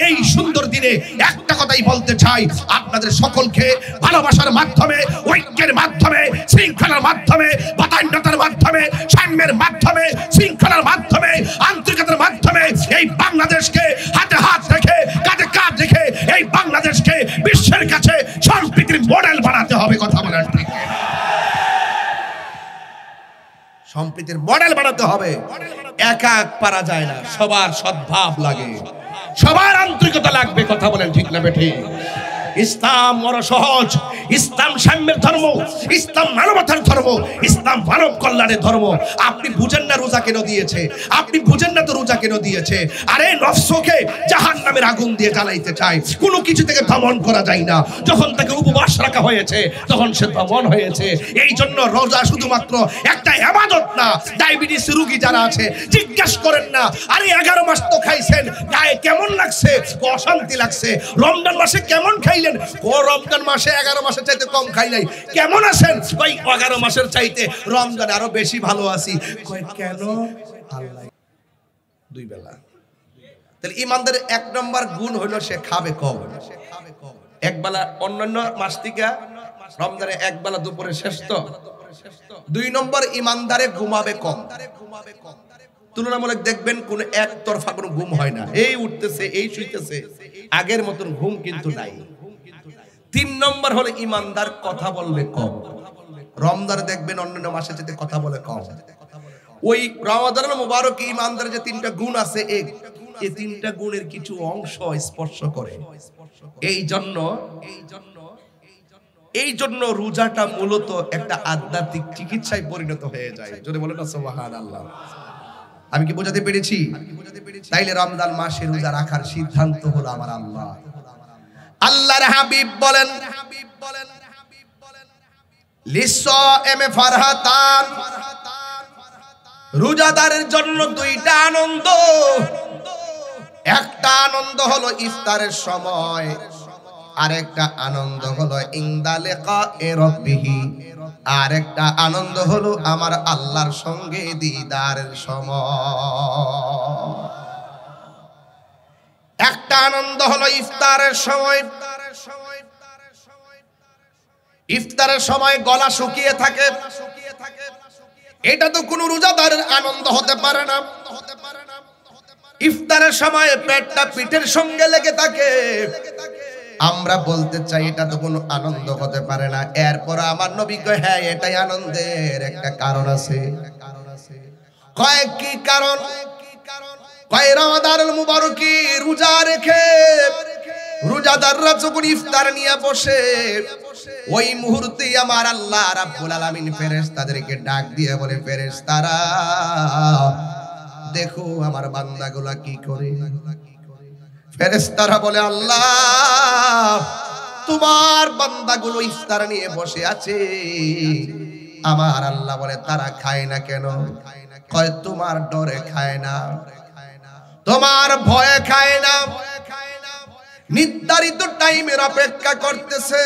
এই সুন্দর দিনে একটা কথাই বলতে চাই, আপনাদের সকলকে ভালোবাসার মাধ্যমে, ঐক্যের মাধ্যমে, শৃঙ্খলার মাধ্যমে, বাতান্যতার মাধ্যমে, সাম্যের মাধ্যমে, শৃঙ্খলার মাধ্যমে, আন্তরিকতার মাধ্যমে এই বাংলাদেশকে হাতে হাত রেখে, কাঁধে কাঁধ রেখে এই বাংলাদেশকে বিশ্বের কাছে সম্প্রীতির মডেল বানাতে হবে। কথা বলেন ঠিক? সম্প্রীতির মডেল বানাতে হবে। একা এক পারা যায় না, সবার সদ্ভাব লাগে, সবার আন্তরিকতা লাগবে। কথা বলেন ঠিক না বেঠি? ইসলাম বড় সহজ, ইসলাম সাম্যের ধর্ম, ইসলাম মানবতার ধর্ম, ইসলাম মানব কল্যাণের ধর্ম। আপনি বুঝেন না রোজা কেন দিয়েছে? আপনি বুঝেন না তো রোজা কেন দিয়েছে? আরে নফসকে জাহান্নামের আগুন দিয়ে জ্বালাইতে চায়, কোনো কিছু থেকে দমন করা যায় না। যখন তাকে উপবাস রাখা হয়েছে, তখন সে দমন হয়েছে। এই জন্য রোজা শুধুমাত্র একটা ইবাদত না। ডায়াবেটিস রোগী যারা আছে, জিজ্ঞেস করেন না, আরে 11 মাস তো খাইছেন, গায়ে কেমন লাগছে? অশান্তি লাগছে। রমজান মাসে কেমন খাইলেন? ও রমজান মাসে 11 মাসের চাইতে কম খাই নাই। কেমন আছেন? ওই 11 মাসের চাইতে রমজানে আরো বেশি ভালো আছি। কই কেন? আল্লাহ 2 বেলা। তাহলে ইমানদারের 1 নম্বর গুণ হলো সে খাবে কম। এক বেলা অন্যান্য মাস থেকে রমজানে 1 বেলা দুপুরে শেষ তো। 2 নম্বর ইমানদারে ঘুমাবে কম। তুলনামূলক দেখবেন কোন একতরফা কোনো ঘুম হয় না, এই উঠতেছে এই শুইতেছে, আগের মতন ঘুম কিন্তু নাই। 3 নম্বর হলো ইমানদার কথা বলবে কম। রমজানে দেখবেন অন্যান্য মাসে যেতে কথা বলে কম। ওই রমাদানুল মুবারক ইমানদারের যে 3টা গুণ আছে, এই 3টা গুণের কিছু অংশ স্পর্শ করে। এই জন্য রোজাটা মূলত একটা আধ্যাত্মিক চিকিৎসায় পরিণত হয়ে যায়। যদি বলেন না সুবহানাল্লাহ। আমি কি বোঝাতে পেরেছি? তাইলে রমজান মাসে রোজা রাখার সিদ্ধান্ত হলো আমার আল্লাহ। আল্লাহর হাবিব বলেন, লিসাইমি ফারহাতান, রোজাদারের জন্য 2টা আনন্দ। একটা আনন্দ হলো ইফতারের সময়, আরেকটা আনন্দ হলো ইনদা লিকায়ে রাব্বিহি, আরেকটা আনন্দ হলো আমার আল্লাহর সঙ্গে দিদারের সময়। একটা আনন্দ হলো ইফতারের সময়। ইফতারের সময় গলা শুকিয়ে থাকে, এটা তো কোনো রোজাদারের আনন্দ হতে পারে না। ইফতারের সময় পেটটা পিঠের সঙ্গে লেগে থাকে, আমরা বলতে চাই এটা তো কোনো আনন্দ হতে পারে না। এরপর আমার নবী কয় হ্যাঁ এটাই আনন্দের একটা কারণ আছে। কয় কি কারণ? কয় রমাদানুল মুবারকি রোজা রেখে রোজাদাররা যখন ইফতার নিয়ে বসে ওই মুহূর্তে আমার আল্লাহ রাব্বুল আলামিন ফেরেশতাদেরকে ডাক দিয়ে বলে, ফেরেশতারা দেখো আমার বান্দাগুলা কি করে। ফেরেশতারা বলে, আল্লাহ তোমার বান্দাগুলো ইফতার নিয়ে বসে আছে। আমার আল্লাহ বলে, তারা খায় না কেন? কয় তোমার ডরে খায় না, তোমার ভয়ে খায় না, নির্ধারিত টাইমের অপেক্ষা করতেছে।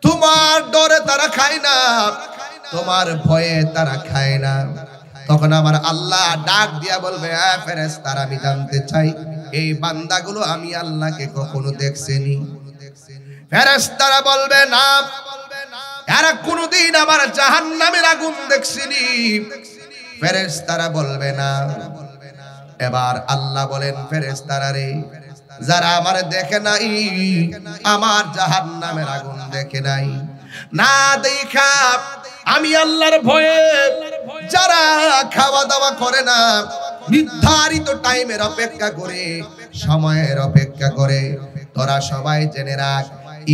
তোমার ডরে তারা খায় না, তোমার ভয়ে তারা খায় না। তখন আমার আল্লাহ ডাক দিয়া বলবে, ফেরেশতারা আমি জানতে চাই এই বান্দাগুলো আমি আল্লাহকে কখনো দেখছেনি? ফেরেশতারা বলবে না, এরা কোনদিন আমার জাহান্নামের আগুন দেখছেনি। ফেরেশতারা বলবে না। এবার আল্লাহ বলেন, ফেরেশতারা রে, যারা আমার দেখে নাই, আমার জাহান্নামের আগুন দেখে নাই, না দেখা আমি আল্লাহর ভয়ে যারা খাওয়া দাওয়া করে না, নির্ধারিত টাইমের অপেক্ষা করে, সময়ের অপেক্ষা করে, তোরা সবাই জেনে রাখ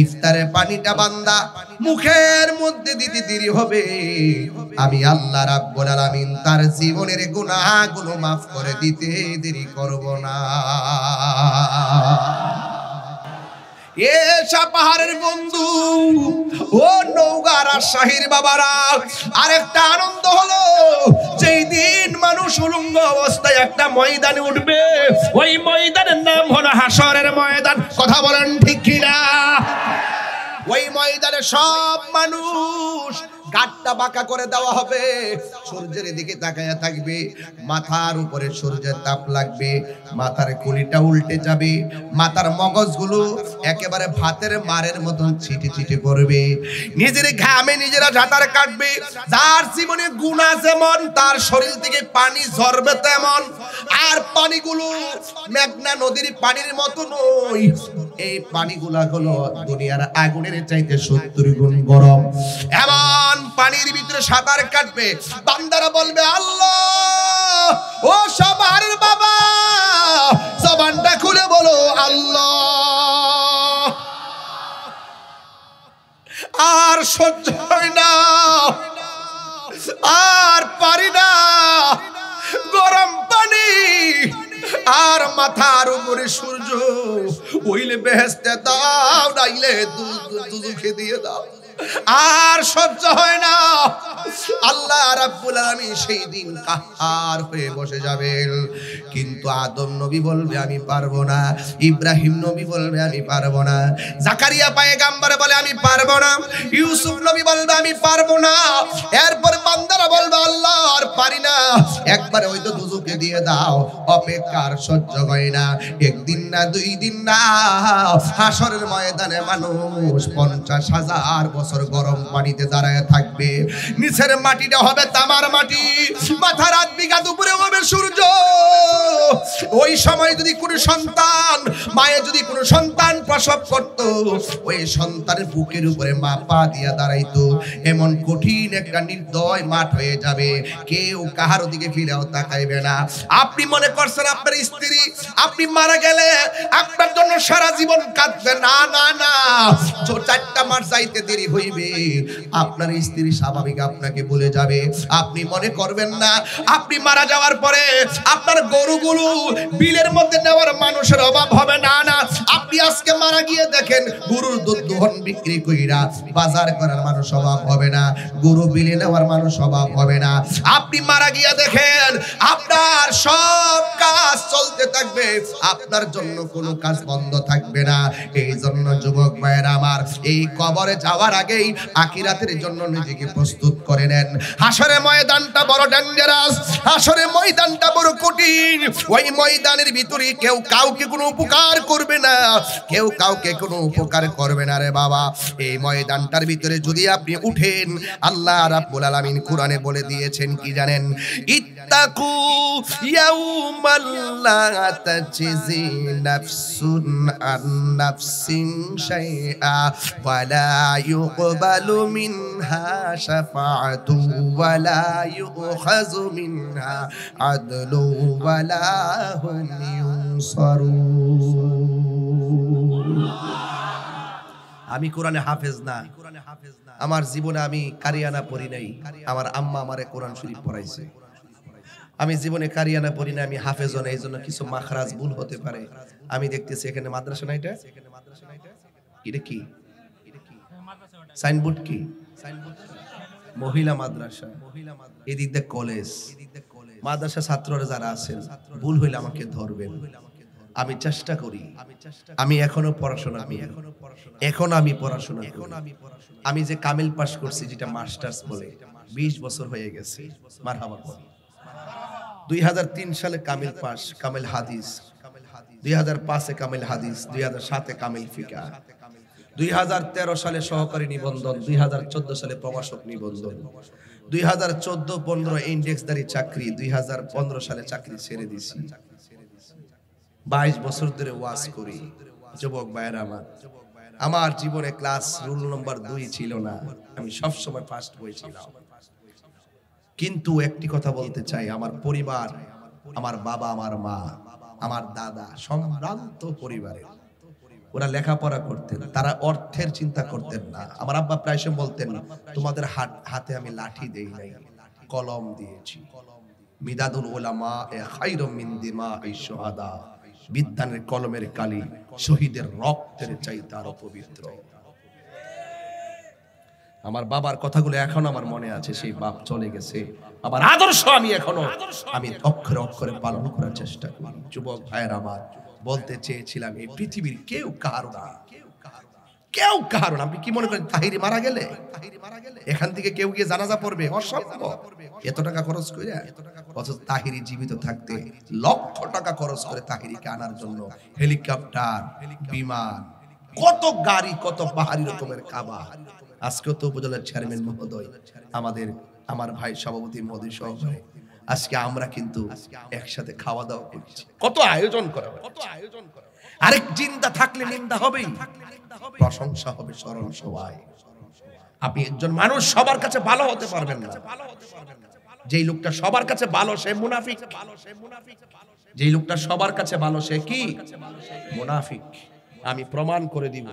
ইফতারের পানিটা বান্দা মুখের মধ্যে দিতে দেরি হবে, আমি আল্লাহ রাব্বুল আলামিন তার জীবনের গুনাহগুলো মাফ করে দিতে দেরি করব না। এসা পাহাড়ের বন্ধু ও নওগাঁ রাজশাহীর বাবারা, আরেকটা আনন্দ হলো যেই দিন মানুষ উলঙ্গ অবস্থায় একটা ময়দানে উঠবে, ওই ময়দানের নাম হলো হাসরের ময়দান। কথা বলেন ঠিক কিনা? ওই ময়দানে সব মানুষ গাট্টা বাঁকা করে দেওয়া হবে, সূর্যের দিকে তাকায়া থাকবে, মাথার উপরে সূর্যের তাপ লাগবে, মাথার কুলিটা উল্টে যাবে, মাথার মগজগুলো একেবারে ভাতের মারের মতন ছিটে ছিটে করবে, নিজের ঘামে নিজেরা ঝাঁটার কাটবে। যার জীবনে গুনাহ যেমন তার শরীর থেকে পানি ঝরবে তেমন, আর পানিগুলো মেঘনা নদীর পানির মতো নয়, এই পানিগুলা হলো দুনিয়ার আগুনের চাইতে 70 গুণ গরম। এমন পানির ভিতরে সাঁতার কাটবে, বান্দারা বলবে আল্লাহ, ও সবার বাবা জবানটা খুলে বলো আল্লাহ। আর সহ্য হয় না, আর পারি না, গরম পানি আর মাথার উপরে সূর্য, ওইলে বেহেশতে দাও, নাইলে দুজকে দিয়ে দাও, আর সহ্য হয় না। আল্লাহ রাব্বুল আলামিন সেই দিন কাহার হয়ে বসে যাবেন। কিন্তু আদম নবী বলবে আমি পারবো না, ইব্রাহিম নবী বলবে আমি পারবো না, জাকারিয়া পয়গম্বর বলে আমি পারবো না, ইউসুফ নবী বলবে আমি পারবো না। এরপর বান্দারা বলবে আল্লাহ আর পারি না, একবার ওই তো দুজকে দিয়ে দাও, অপেক্ষার সহ্য হয় না। একদিন না, দুই দিন না, হাসরের ময়দানে মানুষ 50,000 বছর গরম পানিতে দাঁড়ায় থাকবে। নিচের মাটিটা হবে তামার মাটি, মাথার 8 বিঘা উপরে হবে সূর্য। ওই সময় যদি কোনো সন্তান, মায়ে যদি কোনো সন্তান প্রসব করত, ওই সন্তানের বুকের উপরে মা পা দিয়া দাঁড়াইতো, এমন কঠিন একটা নির্দয় মাঠ হয়ে যাবে, কেউ কাহার দিকে ফিরেও তাকাইবে না। আপনি মনে করছেন আপনার স্ত্রী আপনি মারা গেলে আপনার জন্য সারা জীবন কাঁদবে? না না না, 4টা মাস যাইতে দেরি হইবে, আপনার স্ত্রী স্বাভাবিক আপনাকে বলে যাবে। আপনি মনে করবেন না আপনি মারা যাওয়ার পরে আপনার গরুগুলো বিলের মধ্যে নেওয়ার মানুষের অভাব হবে। না না, আপনি আজকে মারা গিয়ে দেখেন গরুর দুধ দোহন বিক্রি কইরা বাজার করার মানুষ অভাব হবে না, গরু বিলে নেওয়ার মানুষ অভাব হবে না। আপনি মারা গিয়ে দেখেন আপনার সব কাজ চলতে থাকবে, আপনার জন্য কোনো কাজ বন্ধ থাকবে না। এই জন্য যুবক ভাইয়েরা আমার, এই কবরে যাওয়ার আগেই আখিরাতের জন্য নিজেকে প্রস্তুত করে নেন। হাসরের ময়দানটা বড় ডেঞ্জারাস, হাসরের ময়দানটা বড় কঠিন। ওই ময়দানের ভিতরে কেউ কাউকে কোনো উপকার উপকার করবে না, কেউ কাউকে কোনো উপকার করবে না রে বাবা। এই ময়দানটার ভিতরে যদি আপনি উঠেন, আল্লাহ রাব্বুল আলামিন কোরআনে বলে দিয়েছেন কি জানেন? ইত্তাকু ইয়াউমাল লা তাজজি নাফসুন আন নাফসিন শাইআ ওয়ালা ইউকবালু মিনহা শাফাআতু ওয়ালা ইউখাযু মিনহা আদলু ওয়ালা হুম ইউনসারুন। আমি কোরআনে হাফেজ না, আমার জীবনে আমি কারিয়ানা পড়ি নাই, আমার আম্মা আমারে কোরআন শরীফ পড়াইছে। আমি জীবনে কারিয়ানা পড়ি না, আমি হাফেজও না, এইজন্য কিছু মাখরাজ ভুল হতে পারে। আমি দেখতেছি এখানে মাদ্রাসা না, এটা কি সাইনবোর্ড, কি মহিলা মাদ্রাসা, এদিক দিয়ে কলেজ। মাদ্রাসা ছাত্ররা যারা আছেন, ভুল হইলে আমাকে ধরবেন। আমি চেষ্টা করি, আমি এখনো পড়াশোনা করি, এখন আমি পড়াশোনা করি। আমি যে কামিল পাস করছি, যেটা মাস্টার্স বলে, 20 বছর হয়ে গেছে। মারহাবা বল। 2003 সালে কামিল পাস, কামিল হাদিস। 2005 কামিল হাদিস, 2007 কামিল ফিকা, 2013 সালে সহকারী নিবন্ধন, 2014 সালে প্রভাষক নিবন্ধন, 2014-15 ইন্ডেক্সদারি চাকরি, 2015 সালে চাকরি ছেড়ে দিছি। 22 বছর ধরে ওয়াজ করি। যুবক ভাইরা আমার জীবনে ক্লাস রুল নম্বর 2 ছিল না, আমি সব সময় ফার্স্ট বই ছিলাম। কিন্তু একটি কথা বলতে চাই, আমার পরিবার, আমার বাবা, আমার মা, আমার দাদা সম্ভ্রান্ত পরিবারের, ওরা লেখাপড়া করতেন, তারা অর্থের চিন্তা করতেন না। আমার আব্বা প্রায় সময় বলতেন, তোমাদের হাতে আমি লাঠি দেই নাই, কলম দিয়েছি। মিদাদুল উলামা এ খায়রুম মিন দিমাইশ শুহাদা, বিদ্যানের কলমের কালি শহীদের রক্তের চাইতে আরো পবিত্র। আমার বাবার কথাগুলো এখন আমার মনে আছে। সেই বাপ চলে গেছে, আমার আদর্শ আমি অক্ষরে অক্ষরে পালন করার চেষ্টা করি। যুবক ভাইয়ের আমার, বলতে চেয়েছিলাম, এই পৃথিবীর কেউ কারো না, কেউ কারো না। আপনি কি মনে করেন তাহিরি মারা গেলে এখান থেকে কেউ গিয়ে জানাজা পড়বে? অসম্ভব। এত টাকা খরচ করে, অথচ তাহিরি জীবিত থাকতে লক্ষ টাকা খরচ করে তাহিরিকে আনার জন্য হেলিকপ্টার, বিমান, কত গাড়ি, কত পাহাড়ি রকমের খাবার। আজকেও তো উপজেলার চেয়ারম্যান মহোদয়, আমার ভাই সভাপতি মহোদয় সহকারে, আজকে আমরা কিন্তু একসাথে খাওয়া দাওয়া করছি। কত আয়োজন করা হয়। আরেক চিন্তা থাকলে নিন্দা হবেই, প্রশংসা হবে স্মরণ সবাই। আপনি একজন মানুষ সবার কাছে ভালো হতে পারবেন না। যেই লোকটা সবার কাছে ভালো, সে মুনাফিক। যেই লোকটা সবার কাছে ভালো, সে কি? মুনাফিক। আমি প্রমাণ করে দিব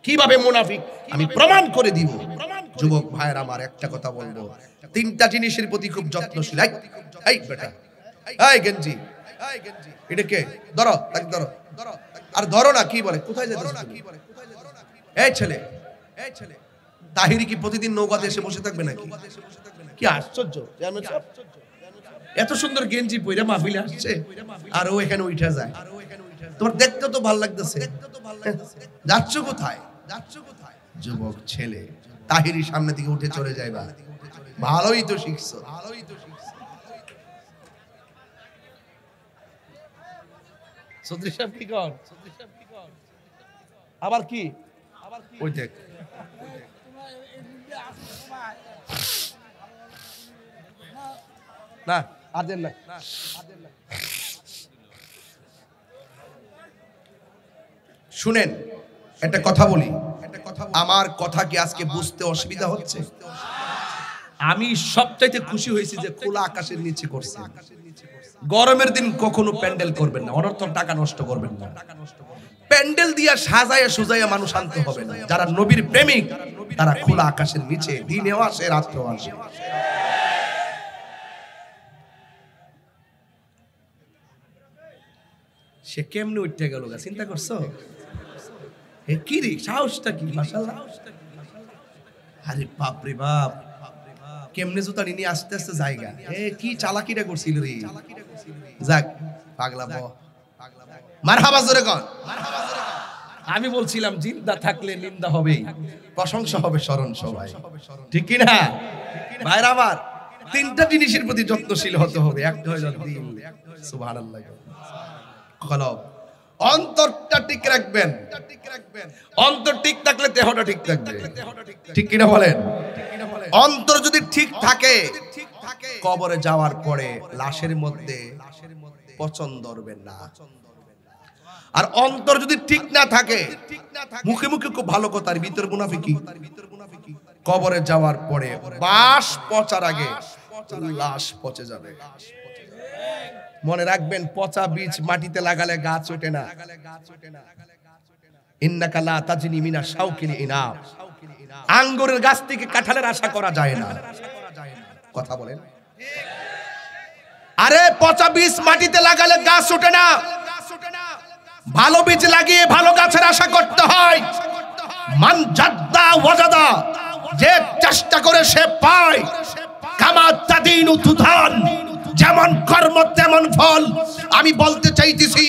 কিভাবে মুনাফিক, আমি প্রমাণ করে দিব। যুবক ভাইয়ের আমার, একটা কথা বলবো, 3টা জিনিসের প্রতি খুব যত্নশীল। এই বেটা, এই গেঞ্জি, এটা কে? ধরো, তাকে ধরো। আর ধরো না, কি বলে, কোথায় যেতে? এই ছেলে, তাহিরি কি প্রতিদিন নৌকাতে এসে বসে থাকবে নাকি? কি আশ্চর্য, এত সুন্দর গেঞ্জি পরে মাহফিলে আসছে, আর ও এখানে উঠে যায়। তোমার দেখতে তো ভালো লাগতেছে, যাচ্ছ কোথায়? যুবক ছেলে, তাহিরি সামনে থেকে উঠে চলে যাইবা। ভালোই তো শিখছো। চৌধুরী সাহেব কি কর? আবার কি? ওই দেখ, না আর দেন না। শুনেন, একটা কথা বলি, আমার কথা কি আজকে বুঝতে অসুবিধা হচ্ছে? আমি সবচাইতে খুশি হয়েছি যে খোলা আকাশের নিচে করছে। গরমের দিন কখনো প্যান্ডেল করবেন না, অনর্থক টাকা নষ্ট করবেন না। প্যান্ডেল দিয়া সাজায়া সুজায়া মানুষ আনতে হবে না। যারা নবীর প্রেমিক, তারা খোলা আকাশের নিচে দিনেও আসে, রাত্রেও আসে। সে কেমনে উঠতে গেল, চিন্তা করছো? কি রে, সাহসটা কি? মাশাআল্লাহ। আরে বাপ রে বাপ, কেমনে জুতা নিয়ে আস্তে আস্তে জায়গা। কি চালাকিটা করছিল রে। যাক, পাগলা ব, মারহাবা জোরে কর। আমি বলছিলাম, জিন্দা থাকলে নিন্দা হবেই, প্রশংসা হবে স্মরণ সবাই, ঠিক কি না ভাইরা আমার? 3টা জিনিসের প্রতি যত্নশীল হতে হবে। একটা হলো দিল, সুবহানাল্লাহ, কলব, অন্তরটা ঠিক রাখবেন। অন্তর ঠিক থাকলে দেহটা ঠিক থাকবে, ঠিক কিনা বলেন? অন্তর যদি ঠিক থাকে, কবরে যাওয়ার পরে লাশের মধ্যে পচন ধরবে না। আর অন্তর যদি ঠিক না থাকে, মুখে মুখে খুব ভালো কথা, আর ভিতর মুনাফিকি। কবরে যাওয়ার পরে বাস পচার আগে লাশ পচে যাবে। মনে রাখবেন, পচা বীজ মাটিতে লাগালে গাছ ওঠে না। ইন্নাকা লা তাজনি মিনা শাওকিল ইনাব, আঙ্গুরের গাছ থেকে কাঁঠালের আশা করা যায় না। কথা বলেন। আরে পচা বীজ মাটিতে লাগালে গাছ ওঠে না, ভালো বীজ লাগিয়ে ভালো গাছের আশা করতে হয়। মান জাদ্দা ওয়াজাদা, যে চেষ্টা করে সে পায়। কামা তাদিনু তুদান, যেমন কর্ম তেমন ফল। আমি বলতে চাইতেছি,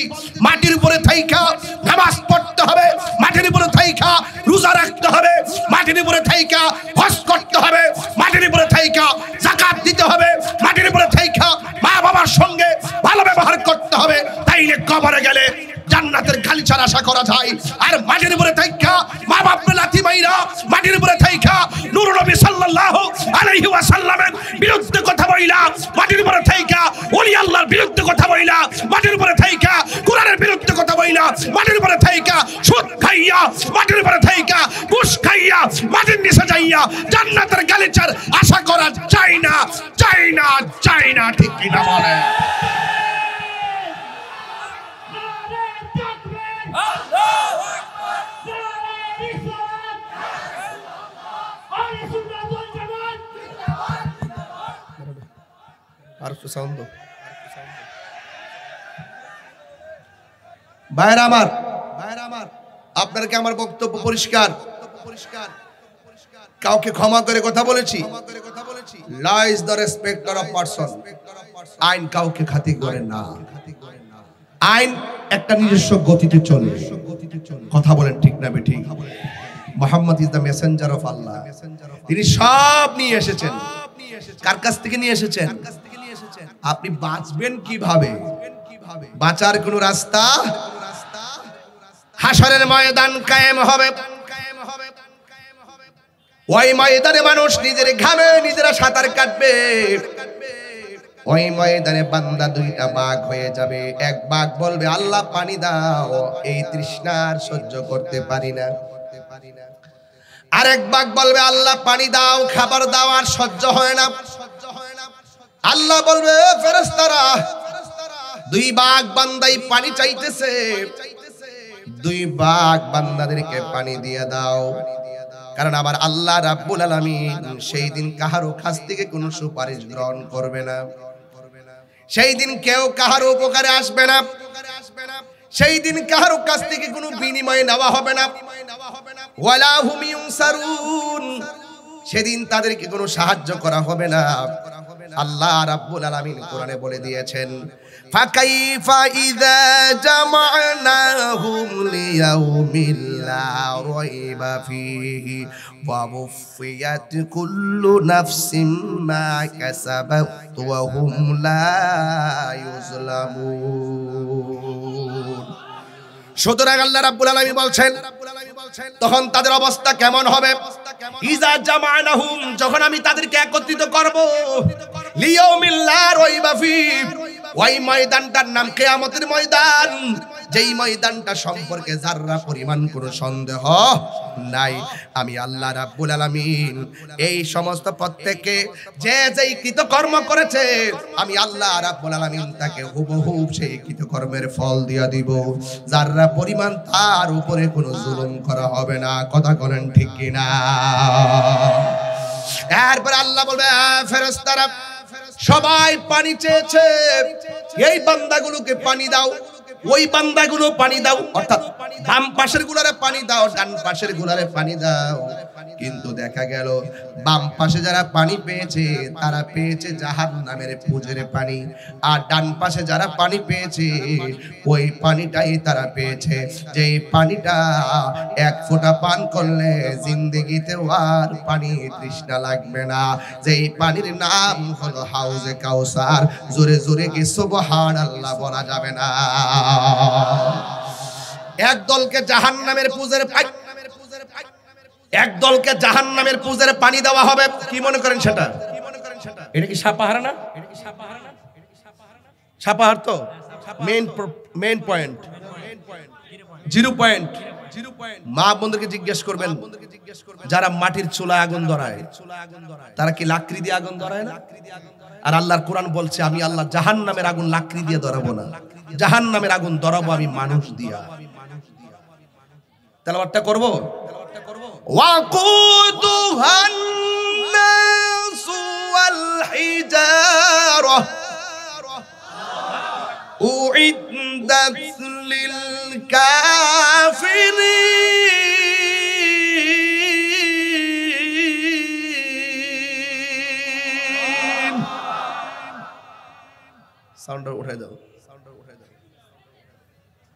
মাটির উপরে থাইকা নামাজ পড়তে হবে, মাটির উপরে থাইকা রোজা রাখতে হবে, মাটির উপরে থাইকা হজ করতে হবে, মাটির উপরে থাইকা যাকাত দিতে হবে, মাটির উপরে থাইকা মা বাবার সঙ্গে ভালো ব্যবহার করতে হবে। তাইলে কবরে গেলে জান্নাতের গালিচার আশা করা যায়। আর মাটির উপরে থাইকা মা বাপরে লাথি মাইরা, মাটির উপরে থাইকা নূর নবী সাল্লাল্লাহু আলাইহি ওয়াসাল্লামের বিরুদ্ধে কথা বইলা, মাটির উপরে থাইকা ওলি আল্লাহর বিরুদ্ধে কথা বইলা, মাটির উপরে থাইকা কোরআনের বিরুদ্ধে কথা বইলা, মাটির উপরে থাইকা সুদ খাইয়া, মাটির উপরে থাইকা ঘুষ খাইয়া, মাটির নিচে যাইয়া জান্নাতের গালিচার আশা করা যায় না, যায় না, যায় না। ঠিক কিনা বলে? ভাইরা আমার, আপনাদেরকে আমার বক্তব্য পরিষ্কার। কাউকে ক্ষমা করে কথা বলেছি। Law is the respecter of person. আইন কাউকে খাতির করে না। আইন একটা নিজস্ব গতিতে চলে। কথা বলেন ঠিক না বেঠিক? Muhammad is the messenger of Allah. তিনি সব নিয়ে এসেছেন। কার কাছ থেকে নিয়ে এসেছেন? আপনি বাঁচবেন কিভাবে, বাঁচার কোন রাস্তা? হাসরের ময়দান কায়েম হবে। ওই ময়দানে মানুষ নিজের ঘামে নিজেরা সাঁতার কাটবে। ওই ময়দানে বান্দা দুইটা বাঘ হয়ে যাবে। এক বাঘ বলবে, আল্লাহ পানি দাও, এই তৃষ্ণার সহ্য করতে পারি না। আরেক বাঘ বলবে, আল্লাহ পানি দাও, খাবার দাও, আর সহ্য হয় না। আল্লাহ বলবে, ফেরেশতারা, দুই বাঘ বান্দাই পানি চাইতেছে, দুই বাঘ বান্দাদেরকে পানি দিয়ে দাও। কারণ আমার আল্লাহ রাব্বুল আলামিন সেই দিন কাহারও কাছ থেকে কোনো সুপারিশ গ্রহণ করবে না। সেই দিন কেউ কাহারও উপকারে আসবে না। সেই দিন কাহারও কাছ থেকে কোনো বিনিময় নেওয়া হবে না। ওয়ালা হুম ইউনসারুন, সেদিন তাদেরকে কোনো সাহায্য করা হবে না। আল্লাহ রাব্বুল আলামিন কোরআনে বলে দিয়েছেন, ফাকাইফা ইযা জামা'নাহুম লিয়াউমিল লা রাইবা ফীহি ওয়া ওয়ুফিয়াত কুল্লু নাফসিম মা কাসাবাত ওয়া হুম লা ইউজলামুন। সুতরাং আল্লাহ রাব্বুল আলামিন বলছেন, তখন তাদের অবস্থা কেমন হবে? ইজা জামা'নাহুম, যখন আমি তাদেরকে একত্রিত করব, লিয়াউমিল লা রাইবা ফীহি, ওই ময়দানটার নাম কিয়ামতের ময়দান, যেই ময়দানটা সম্পর্কে যাররা পরিমাণ কোনো সন্দেহ নাই। আমি আল্লাহ রাব্বুল আলামিন এই সমস্ত প্রত্যেককে যে যেই কৃতকর্ম করেছে, আমি আল্লাহ রাব্বুল আলামিন তাকে হুবহু সেই কৃতকর্মের ফল দিয়া দিব। যাররা পরিমাণ তার উপরে কোনো জুলুম করা হবে না। কথা বলেন ঠিক কিনা? এরপর আল্লাহ বলবে, ফেরেশতারা সবাই পানি চেয়েছে, এই বান্দাগুলোকে পানি দাও, ওই বান্দাগুলো পানি দাও। অর্থাৎ বাম পাশের গুলারে পানি দাও, ডান পাশের গুলারে পানি দাও। কিন্তু দেখা গেল বাম পাশে যারা পানি পেয়েছে তারা পেয়েছে জাহান্নামের পুজের পানি, আর ডান পাশে যারা পানি পেয়েছে ওই পানিটাই তারা পেয়েছে যেই পানিটা এক ফোঁটা পান করলে জিন্দেগিতে আর পানি তৃষ্ণা লাগবে না। যেই পানির নাম হলো হাউজে কাউসার। জোরে জোরে কি সুবহানাল্লাহ বলা যাবে না? এক দলকে জাহান্নামের পুজের এক দলকে জাহান্নামের পুজের পানি দেওয়া হবে। কি মনে করেন সেটা? এটা কি সাপাহারা না? সাপাহার তো মেইন পয়েন্ট 0 পয়েন্ট। মা বন্ধুকে জিজ্ঞেস করবেন, যারা মাটির চুলায় আগুন ধরায় তারা কি লাকড়ি দিয়ে আগুন ধরায় না? আর আল্লাহর কোরআন বলছে আমি আল্লাহ জাহান্নামের আগুন লাকড়ি দিয়ে ধরাবো না, জাহান্নামের আগুন ধরাবো আমি মানুষ দিয়া। তেলাওয়াতটা করব। ওয়াকুদুহান নাসু ওয়াল হিজারা উইদ্দাত লিল কাফিরিন। সাউন্ডটা উঠাই দাও।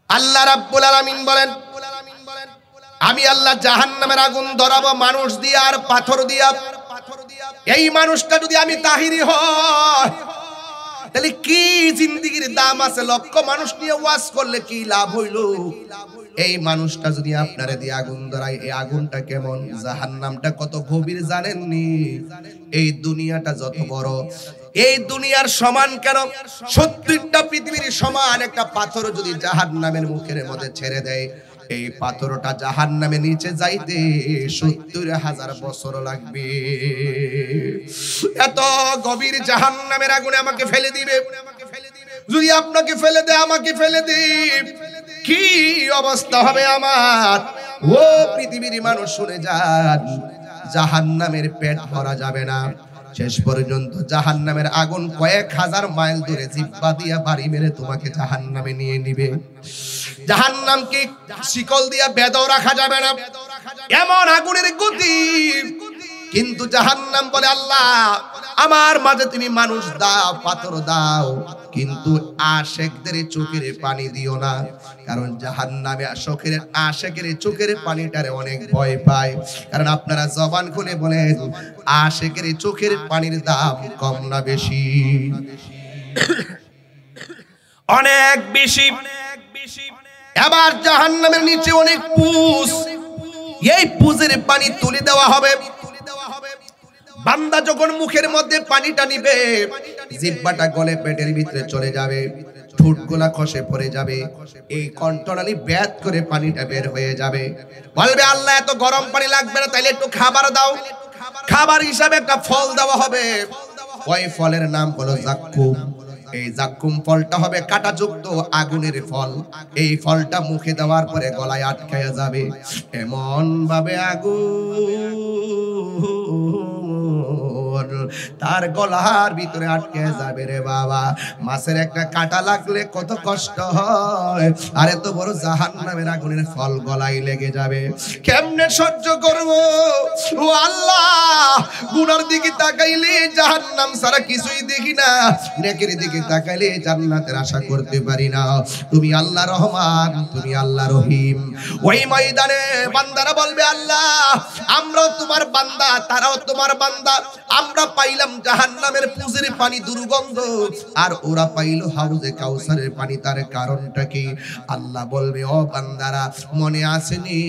আল্লাহ রাব্বুল আলামিন বলেন আমি আল্লাহ জাহান্নামের আগুন ধরাবো মানুষ দিয়া আর পাথর দিয়া। এই মানুষটা যদি আমি তাহিরি হয় তাহলে কি জিন্দেগির দাম আছে? লক্ষ মানুষ নিয়ে ওয়াজ করলে কি লাভ হইল? এই মানুষটা যদি আপনারে দিয়ে আগুন ধরায়, এই আগুনটা কেমন, জাহান্নামটা কত গভীর জানেননি? এই দুনিয়াটা যত বড়, এই দুনিয়ার সমান কেন 70টা পৃথিবীর সমান একটা পাথর যদি জাহান্নামের মুখের মধ্যে ছেড়ে দেয়, এই পাথরটা জাহান্নামে নিচে যাইতে 70,000 বছর লাগবে। এত গভীর জাহান্নামের আগুনে আমাকে ফেলে দিবে। যদি আপনাকে ফেলে দেয়, আমাকে ফেলে দিবে, কি অবস্থা হবে আমার? ও পৃথিবীর মানুষ শুনে যান, জাহান্নামের পেট ভরা যাবে না। শেষ পর্যন্ত জাহান্নামের আগুন কয়েক হাজার মাইল দূরে জিহ্বা দিয়া বাড়ি মেরে তোমাকে জাহান্নামে নিয়ে নিবে। জাহান্নামকে শিকল দিয়া বেঁধেও রাখা যাবে না, এমন আগুনের গতি। কিন্তু জাহান্নাম বলে আল্লাহ আমার মাঝে তুমি মানুষ দাও, পাথর দাও, কিন্তু আশেকদের চোখের পানি দিও না। কারণ জাহান্নামে আশেকের চোখের পানিটারে অনেক ভয় পায়। কারণ আপনারা জবান খুলে বলেন আশেকের চোখের পানির দাম কম না বেশি? অনেক বেশি। এবার জাহান্নামের নিচে অনেক পুষ, এই পুজের পানি তুলে দেওয়া হবে। বান্দা যখন মুখের মধ্যে পানিটা নিবে, জিহ্বাটা গলে পেটের ভিতরে চলে যাবে, ঠোঁটগুলা খসে পড়ে যাবে, এই কণ্ঠনালী ব্যাত করে পানিটা বের হয়ে যাবে। বলবে আল্লাহ এত গরম পানি লাগবে না, তাইলে একটু খাবার দাও। খাবার হিসাবে একটা ফল দেওয়া হবে, ওই ফলের নাম হলো জাক্কুম। এই জাক্কুম ফলটা হবে কাঁটাযুক্ত আগুনের ফল। এই ফলটা মুখে দেওয়ার পরে গলায় আটকায়া যাবে, এমন ভাবে আগুন তার গলার ভিতরে আটকে যাবে রে বাবা। মাছের একটা কাঁটা লাগলে কত কষ্ট হয়, আর এত বড় জাহান্নামের আগুনের ফল গলায় লেগে যাবে, কেমনে সহ্য করব? ও আল্লাহ, গুনার দিকে তাকাইলে জাহান্নাম ছাড়া কিছুই দেখি না, নেকের দিকে তাকাইলে জান্নাতের আশা করতে পারি না। তুমি আল্লাহ রহমান, তুমি আল্লাহ রহিম। ওই ময়দানে বান্দারা বলবে আল্লাহ আমরাও তোমার বান্দা, তারাও তোমার বান্দা, আমরা পাইলাম জাহান্নামের পুজের পানি দুর্গন্ধ, আর ওরা পাইলো হাউজে কাউসারের পানি। তার কারণটা কি? আল্লাহ বলবে ও বান্দারা মনে আসেনি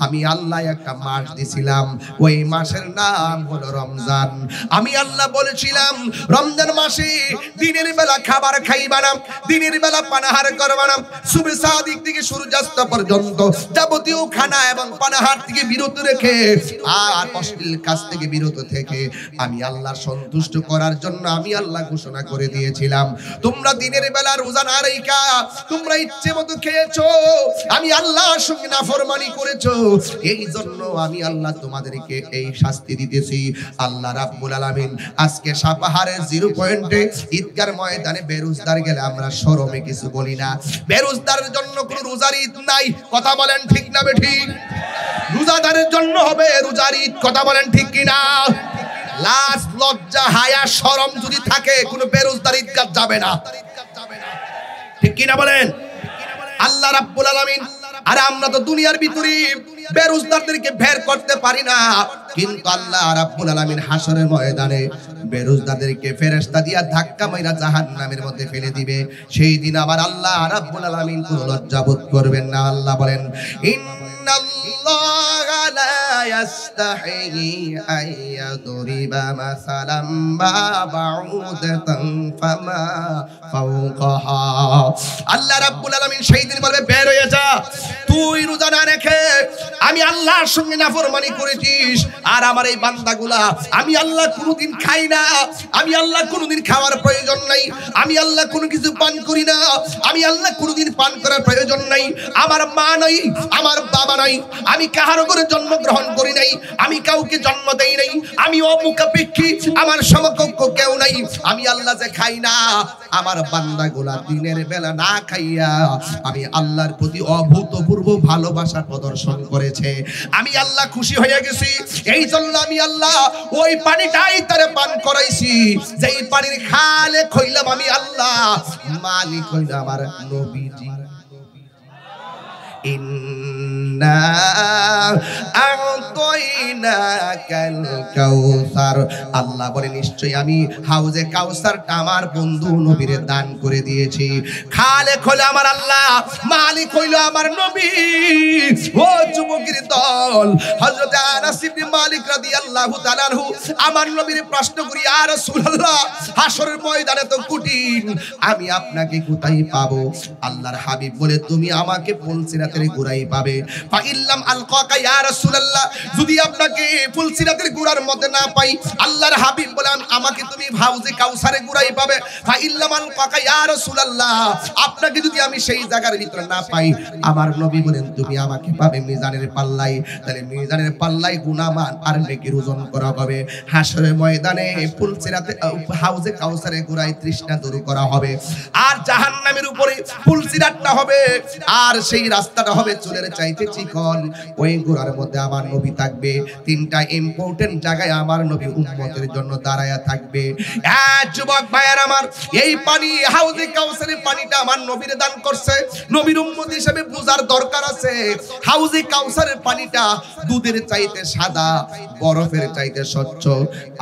আমি আল্লাহ একটা মাস দিছিলাম, ওই মাসের নাম হলো রমজান। আমি আল্লাহ বলেছিলাম রমজান মাসে দিনের বেলা খাবার খাইবা না, দিনের বেলা পানাহার করবা না, সুবহ সাদিক থেকে সূর্যাস্ত পর্যন্ত যাবতীয় খানা এবং পানাহার থেকে বিরত রেখে আর অশ্লীল কাজ থেকে বিরত থেকে আমি আল্লাহ সন্তুষ্ট করার জন্য আমি আল্লাহ ঘোষণা করে দিয়েছিলাম তোমরা দিনের বেলা রোজা না রাখা তোমরা ইচ্ছে মতো খেয়েছো, আমি আল্লাহর সঙ্গে নাফরমানি করেছো, এই জন্য আমি আল্লাহ তোমাদেরকে এই শাস্তি দিতেছি। আল্লাহ রাব্বুল আলামিন আজকে সাপাহারের 0 পয়েন্টে ঈদগার ময়দানে বেরোজদার গেলে আমরা শরমে কিছু বলি না। বেরোজদারের জন্য কোনো রোজার ঈদ নাই, কথা বলেন ঠিক না বেঠিক? রোজাদারের জন্য হবে রোজার ঈদ, কথা বলেন ঠিক কিনা? লাজ লজ্জা হায়া শরম যদি থাকে কোনো বেরোজদার ঈদগাহ যাবে না, ঠিক কিনা বলেন? আল্লাহ রাব্বুল আলামিন আর আমরা তো দুনিয়ার ভিতরে বেরোজগারদেরকে বের করতে পারি না, কিন্তু আল্লাহ রাব্বুল আলামিন হাসরের ময়দানে বেরোজগারদেরকে ফেরেশতা দিয়া ধাক্কা মাইরা জাহান্নামের মধ্যে ফেলে দিবে। সেই দিন আবার আল্লাহ রাব্বুল আলামিন কোনো লজ্জাবোধ করবেন না। আল্লাহ বলেন, ইন্নাল্লাহা লা ইয়াস্তাহি আইয়াদরিবা মাসালাম মা বাউদাতান ফামা ফাওকাহা। আল্লাহ রাব্বুল আলামিন সেই দিন বলবে, বের হয়ে যা, তুই রোজা না রেখে আমি আল্লাহর সঙ্গে নাফরমানি করেছিস। আর আমার এই বান্দাগুলা, আমি আল্লাহ কোনোদিন খাই না, আমি আল্লাহ কোনোদিন খাওয়ার প্রয়োজন নাই, আমি আল্লাহ কোনো কিছু পান করি না, আমি আল্লাহ কোনোদিন পান করার প্রয়োজন নাই, আমার মা নাই, আমার বাবা নাই, আমি কাহারও করে জন্মগ্রহণ করি নাই, আমি কাউকে জন্ম দেই নাই, আমি অমুখাপেক্ষী, আমার সমকক্ষ কেউ নাই, আমি আল্লাহ যে খাই না। আমার বান্দাগুলা দিনের বেলা না খাইয়া আমি আল্লাহর প্রতি অভূতপূর্ব ভালোবাসা প্রদর্শন করেছে, আমি আল্লাহ খুশি হয়ে গেছি। এই জন্য আমি আল্লাহ ওই পানিটাই তারে পান করাইছি, যেই পানির খালেক হইলাম আমি আল্লাহ, মালিক হইলাম আমার নবীজি। ইন্না আ'তাইনাকাল কাউসার, আল্লাহ বলে নিশ্চয়ই আমি হাউজে কাউসারটা আমার বন্ধু নবীরে দান করে দিয়েছি। খালেক হলো আমার আল্লাহ, মালিক হইলো আমার নবী। ও যুবকের দল, হযরত আনাস ইবনে মালিক রাদিয়াল্লাহু তাআলা আনহু আমার নবীর প্রশ্ন করি, ইয়া রাসূলুল্লাহ, হাসরের ময়দানে তো কঠিন, আমি আপনাকে কোথায় পাবো? আল্লাহর হাবিব বলে, তুমি আমাকে পুলসিরাতের গুড়াই পাবে। ফা ইল্লাম আলকাকা ইয়া রাসূলুল্লাহ, যদি আপনাকে পুলসিরাতের গুড়ার মধ্যে না পাই, আল্লাহর হাবিব বলেন আমাকে তুমি হাউজে কাউসারে গুড়াই পাবে। ফা ইল্লাম আলকাকা ইয়া রাসূলুল্লাহ, আপনাকে যদি আমি সেই জায়গার ভিতরে না পাই, আমার নবী বলেন তুমি আমাকে পাবে মিজানের পাল্লায়। তাহলে মিজানের পাল্লায় গুনাহমান আর নেকির ওজন করা হবে। হাসরের ময়দানে পুলসিরাতে হাউজে কাউসারে গুড়াই তৃষ্ণা দূর করা হবে, আর জাহান্নামের উপরে পুলসিরাতটা হবে, আর সেই রাস্তাটা হবে চুলের চাইতে চিকন। ওই গুড়ার মধ্যে আমার নবী থাকবে। তিনটা ইম্পর্টেন্ট জায়গায় আমার নবী উম্মতের জন্য দাঁড়ায়া থাকবে। যুবক ভাইয়ার আমার, এই পানি হাউজে কাউসারের পানিটা আমার নবীর দান করছে, নবীর উম্মত হিসেবে বুঝার দরকার আছে। হাউজে কাউসারের পানিটা দুধের চাইতে সাদা, বরফের চাইতে স্বচ্ছ,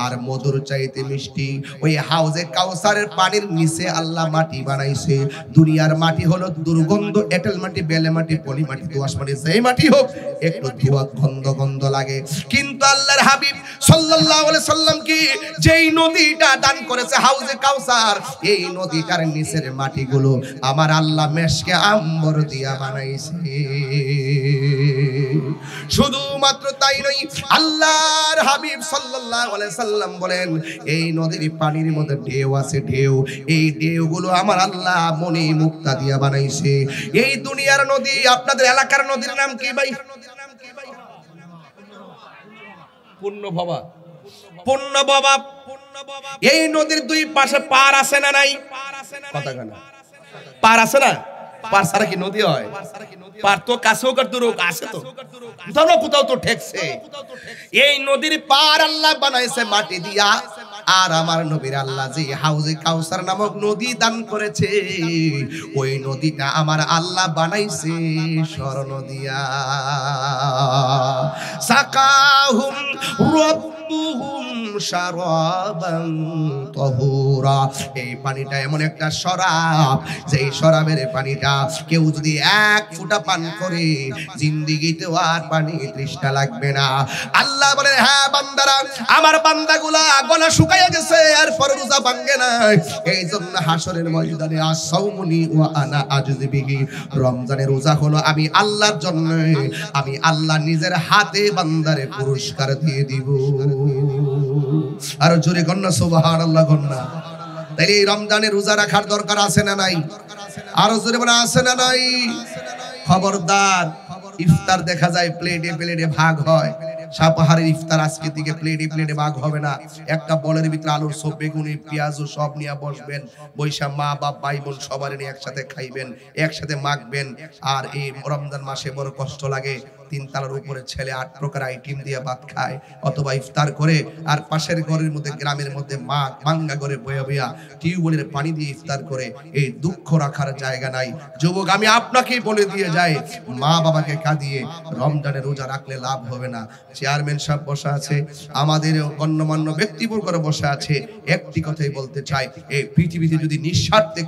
আর মধুর চাইতে মিষ্টি। ওই হাউজে কাউসারের পানির নিচে আল্লাহ মাটি বানাইছে। দুনিয়ার মাটি হলো দুর্গন্ধ, এঁটেল মাটি, বেলে মাটি, পলি মাটি, দোআঁশ মাটি, যেই মাটি হোক একটু ধোঁয়া গন্ধ লাগে। কিন্তু আল্লাহর হাবিব সাল্লাল্লাহু আলাইহি সাল্লাম কি যেই নদীটা দান করেছে হাউজে কাউসার, এই নদীটার নিচের মাটিগুলো আমার আল্লাহ মেশকে আম্বর দিয়া বানাইছে। শুধুমাত্র তাই নয়, আল্লাহর হাবিব সাল্লাল্লাহু আলাইহি সাল্লাম বলেন, এই নদীর পানির মধ্যে ঢেউ আছে, ঢেউ, এই ঢেউগুলো আমার আল্লাহ মনি মুক্তা দিয়া বানাইছে। এই দুনিয়ার নদী, আপনাদের এলাকার নদীর নাম কি ভাই? পূর্ণভবা। পূর্ণভবা। এই নদীর দুই পাশে পার আছে না নাই? কথা কেন? পার আছে না? পার ছাড়া কি নদী হয়? পার তো কাছে হোক আর দূর হোক, আছে তো, কোথাও না কোথাও তো ঠেকছে। এই নদীর পার আল্লাহ বানাইছে মাটি দিয়া, আর আমার নবীর আল্লাহ যে হাউজে কাউসার নামক নদী দান করেছে, ওই নদীটা আমার আল্লাহ বানাইছে স্বর্ণ দিয়া। সাকাহুম রাব্বুহুম শারাবান তাহুরা, এই পানিটা এমন একটা শরাব, যেই শরাবের পানিটা কেউ যদি এক ফোঁটা পান করে জিন্দেগিতেও আর পানি তৃষ্ণা লাগবে না। আল্লাহ বলেন, হ্যাঁ বান্দারা, আমার বান্দাগুলা গলা শুকাইয়া গেছে, এরপর রোজা ভাঙে না। এই জন্য হাসরের ময়দানে আসাউমুনি ওয়া আনা আজজি বিহি, রমজানের রোজা হলো আমি আল্লাহর জন্য, আমি আল্লাহ নিজের হাতে বান্দারে পুরস্কার দিয়ে দিব। আর জোরে কন্যা সুবহানাল্লাহ কন্যা। তাইলে এই রমজানে রোজা রাখার দরকার আছে না নাই? আরো জোরে বলে আছে না নাই? খবরদার, ইফতার দেখা যায় প্লেটে প্লেটে ভাগ হয়, সাপাহারের ইফতার আজকে থেকে প্লেটে প্লেটে ভাগ হবে না, একটা বলের ভিতরে আলুর সব, বেগুনি, পেঁয়াজ সব নিয়ে বসবেন, বৈশা মা বাপ ভাই বোন সবার নিয়ে একসাথে খাইবেন, একসাথে মাখবেন। আর এই রমজান মাসে বড় কষ্ট লাগে, 3 তলার উপরে ছেলে 8 প্রকার আইটেম দিয়ে ভাত খায় অথবা ইফতার করে, আর পাশের ঘরের মধ্যে গ্রামের মধ্যে মা ভাঙ্গা করে বয়া বয়া টিউবওয়েলের পানি দিয়ে ইফতার করে। এই দুঃখ রাখার জায়গা নাই। যুবক আমি আপনাকেই বলে দিয়ে যাই, মা বাবাকে কাঁদিয়ে রমজানে রোজা রাখলে লাভ হবে না। চেয়ারম্যান সাহেব বসা আছে, আমাদের গণ্যমান্য ব্যক্তিবর্গরা বসে আছে, একটি কথাই বলতে চাই, এই পৃথিবীতে যদি নিঃস্বার্থে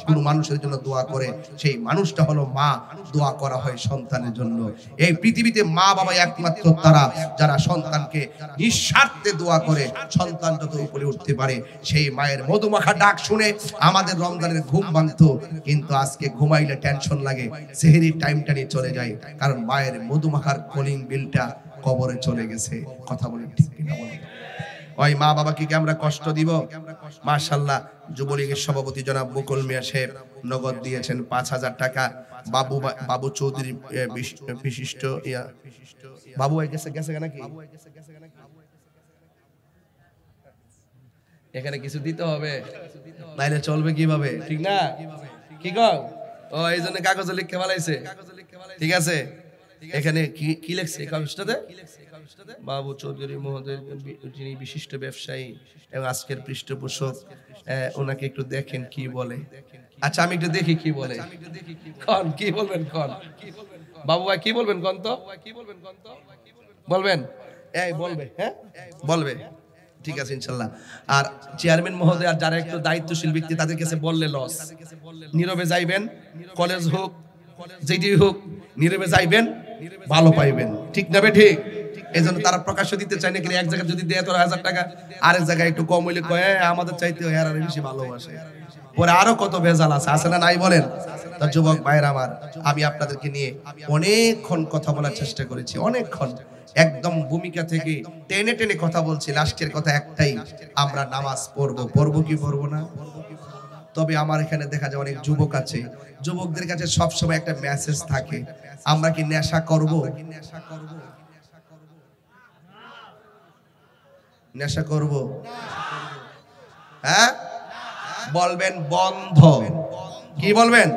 কোনো মানুষের জন্য দোয়া করে, সেই মানুষটা হলো মা। দোয়া করা হয় সন্তানের জন্য। এই পৃথিবীতে মা বাবা একমাত্র তারা যারা সন্তানকে নিঃস্বার্থে দোয়া করে সন্তান যত উপরে উঠতে পারে। সেই মায়ের মধুমাখা ডাক শুনে আমাদের রমজানের ঘুম ভাঙতো, কিন্তু আজকে ঘুমাইলে টেনশন লাগে, সেহরির টাইমটা নিয়ে চলে যায়, কারণ মায়ের মধুমাখার কলিং বিলটা কবরে চলে গেছে। কথা বলে ঠিক কিনা বলেন? ওই মা বাবাকে কি আমরা কষ্ট দিব? মাশাআল্লাহ, যুবলীগের সভাপতি জনাব মুকুল মিয়া সাহেব নগদ দিয়েছেন 5000 টাকা। বাবু চৌধুরী বিশিষ্ট বাবু গেছে নাকি? এখানে কিছু দিতে হবে, নাইলে চলবে কিভাবে? ঠিক না? কি কও? ও এই জন্য কাগজে লিখে ফেলাইছে। ঠিক আছে, এখানে কি লেখছে কাগজটাতে? বাবু চৌধুরী মহোদয়, যিনি বিশিষ্ট ব্যবসায়ী এবং আজকের পৃষ্ঠপোষক, ওনাকে একটু দেখেন কি বলে। আচ্ছা আমি একটু দেখি কি বলে। কোন কি বলবেন? কোন বাবু ভাই কি বলবেন? কোন তো বলবেন? এই বলবে, হ্যাঁ বলবে, ঠিক আছে ইনশাআল্লাহ। আর চেয়ারম্যান মহোদয় আর যারা একটু দায়িত্বশীল ব্যক্তি, তাদের কাছে বললে লস, নীরবে যাইবেন, কলেজ হোক যেটি হোক, নীরবে যাইবেন, ভালো পাইবেন। ঠিক না বে ঠিক? এই জন্য তারা প্রকাশ্য দিতে চায় না, কিন্তু এক জায়গায় যদি দেয় তোর 1000 টাকা, আরেক জায়গায় একটু কম হইলে কয় আমাদের চাইতে এরা বেশি ভালোবাসে, পরে আরো কত ভেজাল আছে না নাই বলেন? তা যুবক ভাইরা আমার, আমি আপনাদেরকে নিয়ে অনেকক্ষণ কথা বলার চেষ্টা করেছি, অনেকক্ষণ একদম ভূমিকা থেকে টেনে টেনে কথা বলছি। লাস্টের কথা একটাই, আমরা নামাজ পড়বো কি পড়বো না? তবে আমার এখানে দেখা যায় অনেক যুবক আছে, যুবকদের কাছে সবসময় একটা মেসেজ থাকে, আমরা কি নেশা করব? নেশা করব? হ্যাঁ বলবেন বন্ধ। কি বলবেন?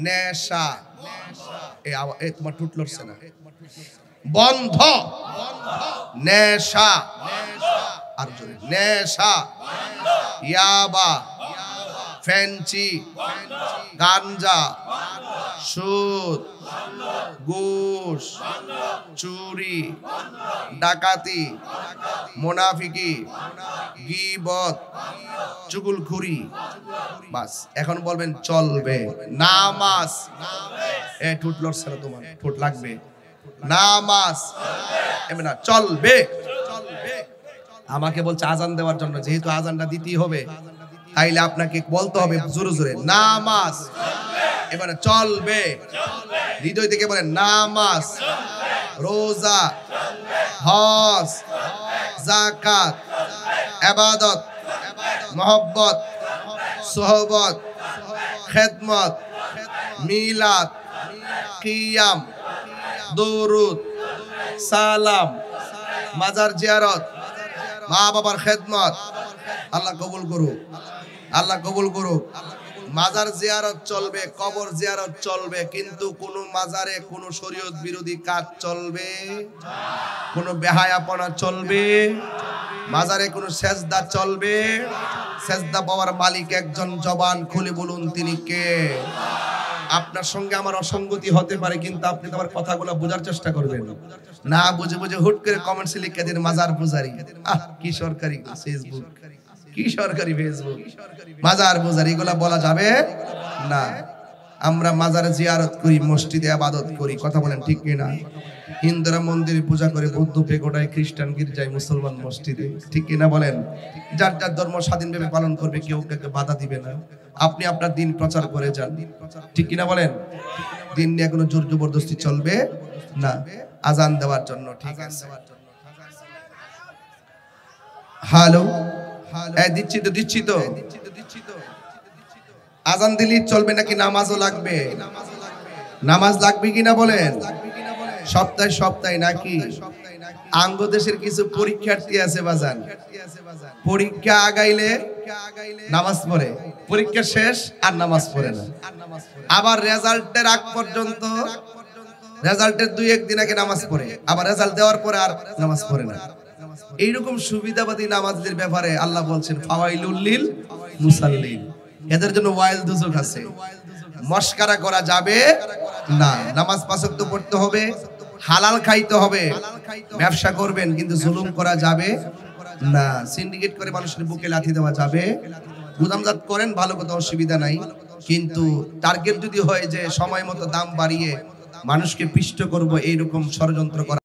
নেশা। এই তোমার টুট লড়ছে না, বন্ধ। নেশা, আর জোরে নেশা, ইয়াবা, ফেন্সি, গাঞ্জা, সুদ, ঘুষ, চুরি, ডাকাতি, মুনাফিকি, গীবত, চুগলখুরি। বাস এখন বলবেন চলবে। নামাজ, ঠোঁট লড়ছে না তোমার, ঠোঁট লাগবে। নামাজ এমন না, চলবে। আমাকে বলছে আজান দেওয়ার জন্য, যেহেতু আজানটা দিতেই হবে, তাইলে আপনাকে বলতে হবে জোরে জোরে নামাজ। এবারে চলবে, হৃদয় থেকে বলেন নামাজ, রোজা, হজ, যাকাত, ইবাদত, মহব্বত, সোহবত, খেদমত, মিলাদ, কিয়াম, দুরুদ, সালাম, মাজার জিয়ারত, মা বাবার খেদমত। আল্লাহ কবুল করুক, আল্লাহ কবুল করুক। মাজার জিয়ারত চলবে, কবর জিয়ারত চলবে, কিন্তু কোন মাজারে কোন শরীয়ত বিরোধী কাজ চলবে, কোন বেহায়াপনা চলবে, মাজারে কোন সেজদা চলবে। সেজদা পাওয়ার মালিক একজন, জবান খুলে বলুন তিনি কে? আপনার সঙ্গে আমার অসঙ্গতি হতে পারে, কিন্তু আপনি তো আমার কথাগুলো বোঝার চেষ্টা করবেন না। বুঝে বুঝে হুট করে কমেন্টসে লিখে দিন মাজার পূজারি। কি সরকারি ফেসবুক, কি সরকারি ফেসবুক, মাজার পূজারি, এগুলা বলা যাবে না। আমরা মাজারে জিয়ারত করি, মসজিদে ইবাদত করি। কথা বলেন ঠিক কিনা? হিন্দুরা মন্দিরে পূজা করে, বৌদ্ধ পেগোডায়, খ্রিস্টান গির্জায়, মুসলমান মসজিদে। ঠিক কিনা বলেন? যার যার ধর্ম স্বাধীনভাবে পালন করবে, কেউ কাউকে বাধা দিবে না। আপনি আপনার দিন প্রচার করে যান। ঠিক কিনা বলেন? দিন নিয়ে কোনো জোর জবরদস্তি চলবে না। আজান দেওয়ার জন্য ঠিক আছে। হ্যালো, দিচ্ছি তো। আজান দিলেই চলবে নাকি নামাজও লাগবে? নামাজ লাগবে কিনা বলেন? সপ্তাহে নাকি আঙ্গ দেশের কিছু পরীক্ষার্থী আছে বাজান, পরীক্ষা আগাইলে নামাজ পড়ে, পরীক্ষা শেষ আর নামাজ পড়ে না। আবার রেজাল্টের আগ পর্যন্ত, রেজাল্টের 2-1 দিন আগে নামাজ পড়ে, আবার রেজাল্ট দেওয়ার পরে আর নামাজ পড়ে না। এইরকম সুবিধাবাদী নামাজদের ব্যাপারে আল্লাহ বলছেন ফাওয়াইলুল লিল মুসাল্লিন, এদের জন্য ওয়াইল দুজক আছে। মস্কারা করা যাবে না, নামাজ 5 ওয়াক্ত পড়তে হবে, হালাল খাইতে হবে। ব্যবসা করবেন কিন্তু জুলুম করা যাবে না, সিন্ডিকেট করে মানুষের বুকে লাথি দেওয়া যাবে। গুদামজাত করেন ভালো কথা, অসুবিধা নাই, কিন্তু টার্গেট যদি হয় যে সময় মতো দাম বাড়িয়ে মানুষকে পিষ্ট করব, এইরকম ষড়যন্ত্র করা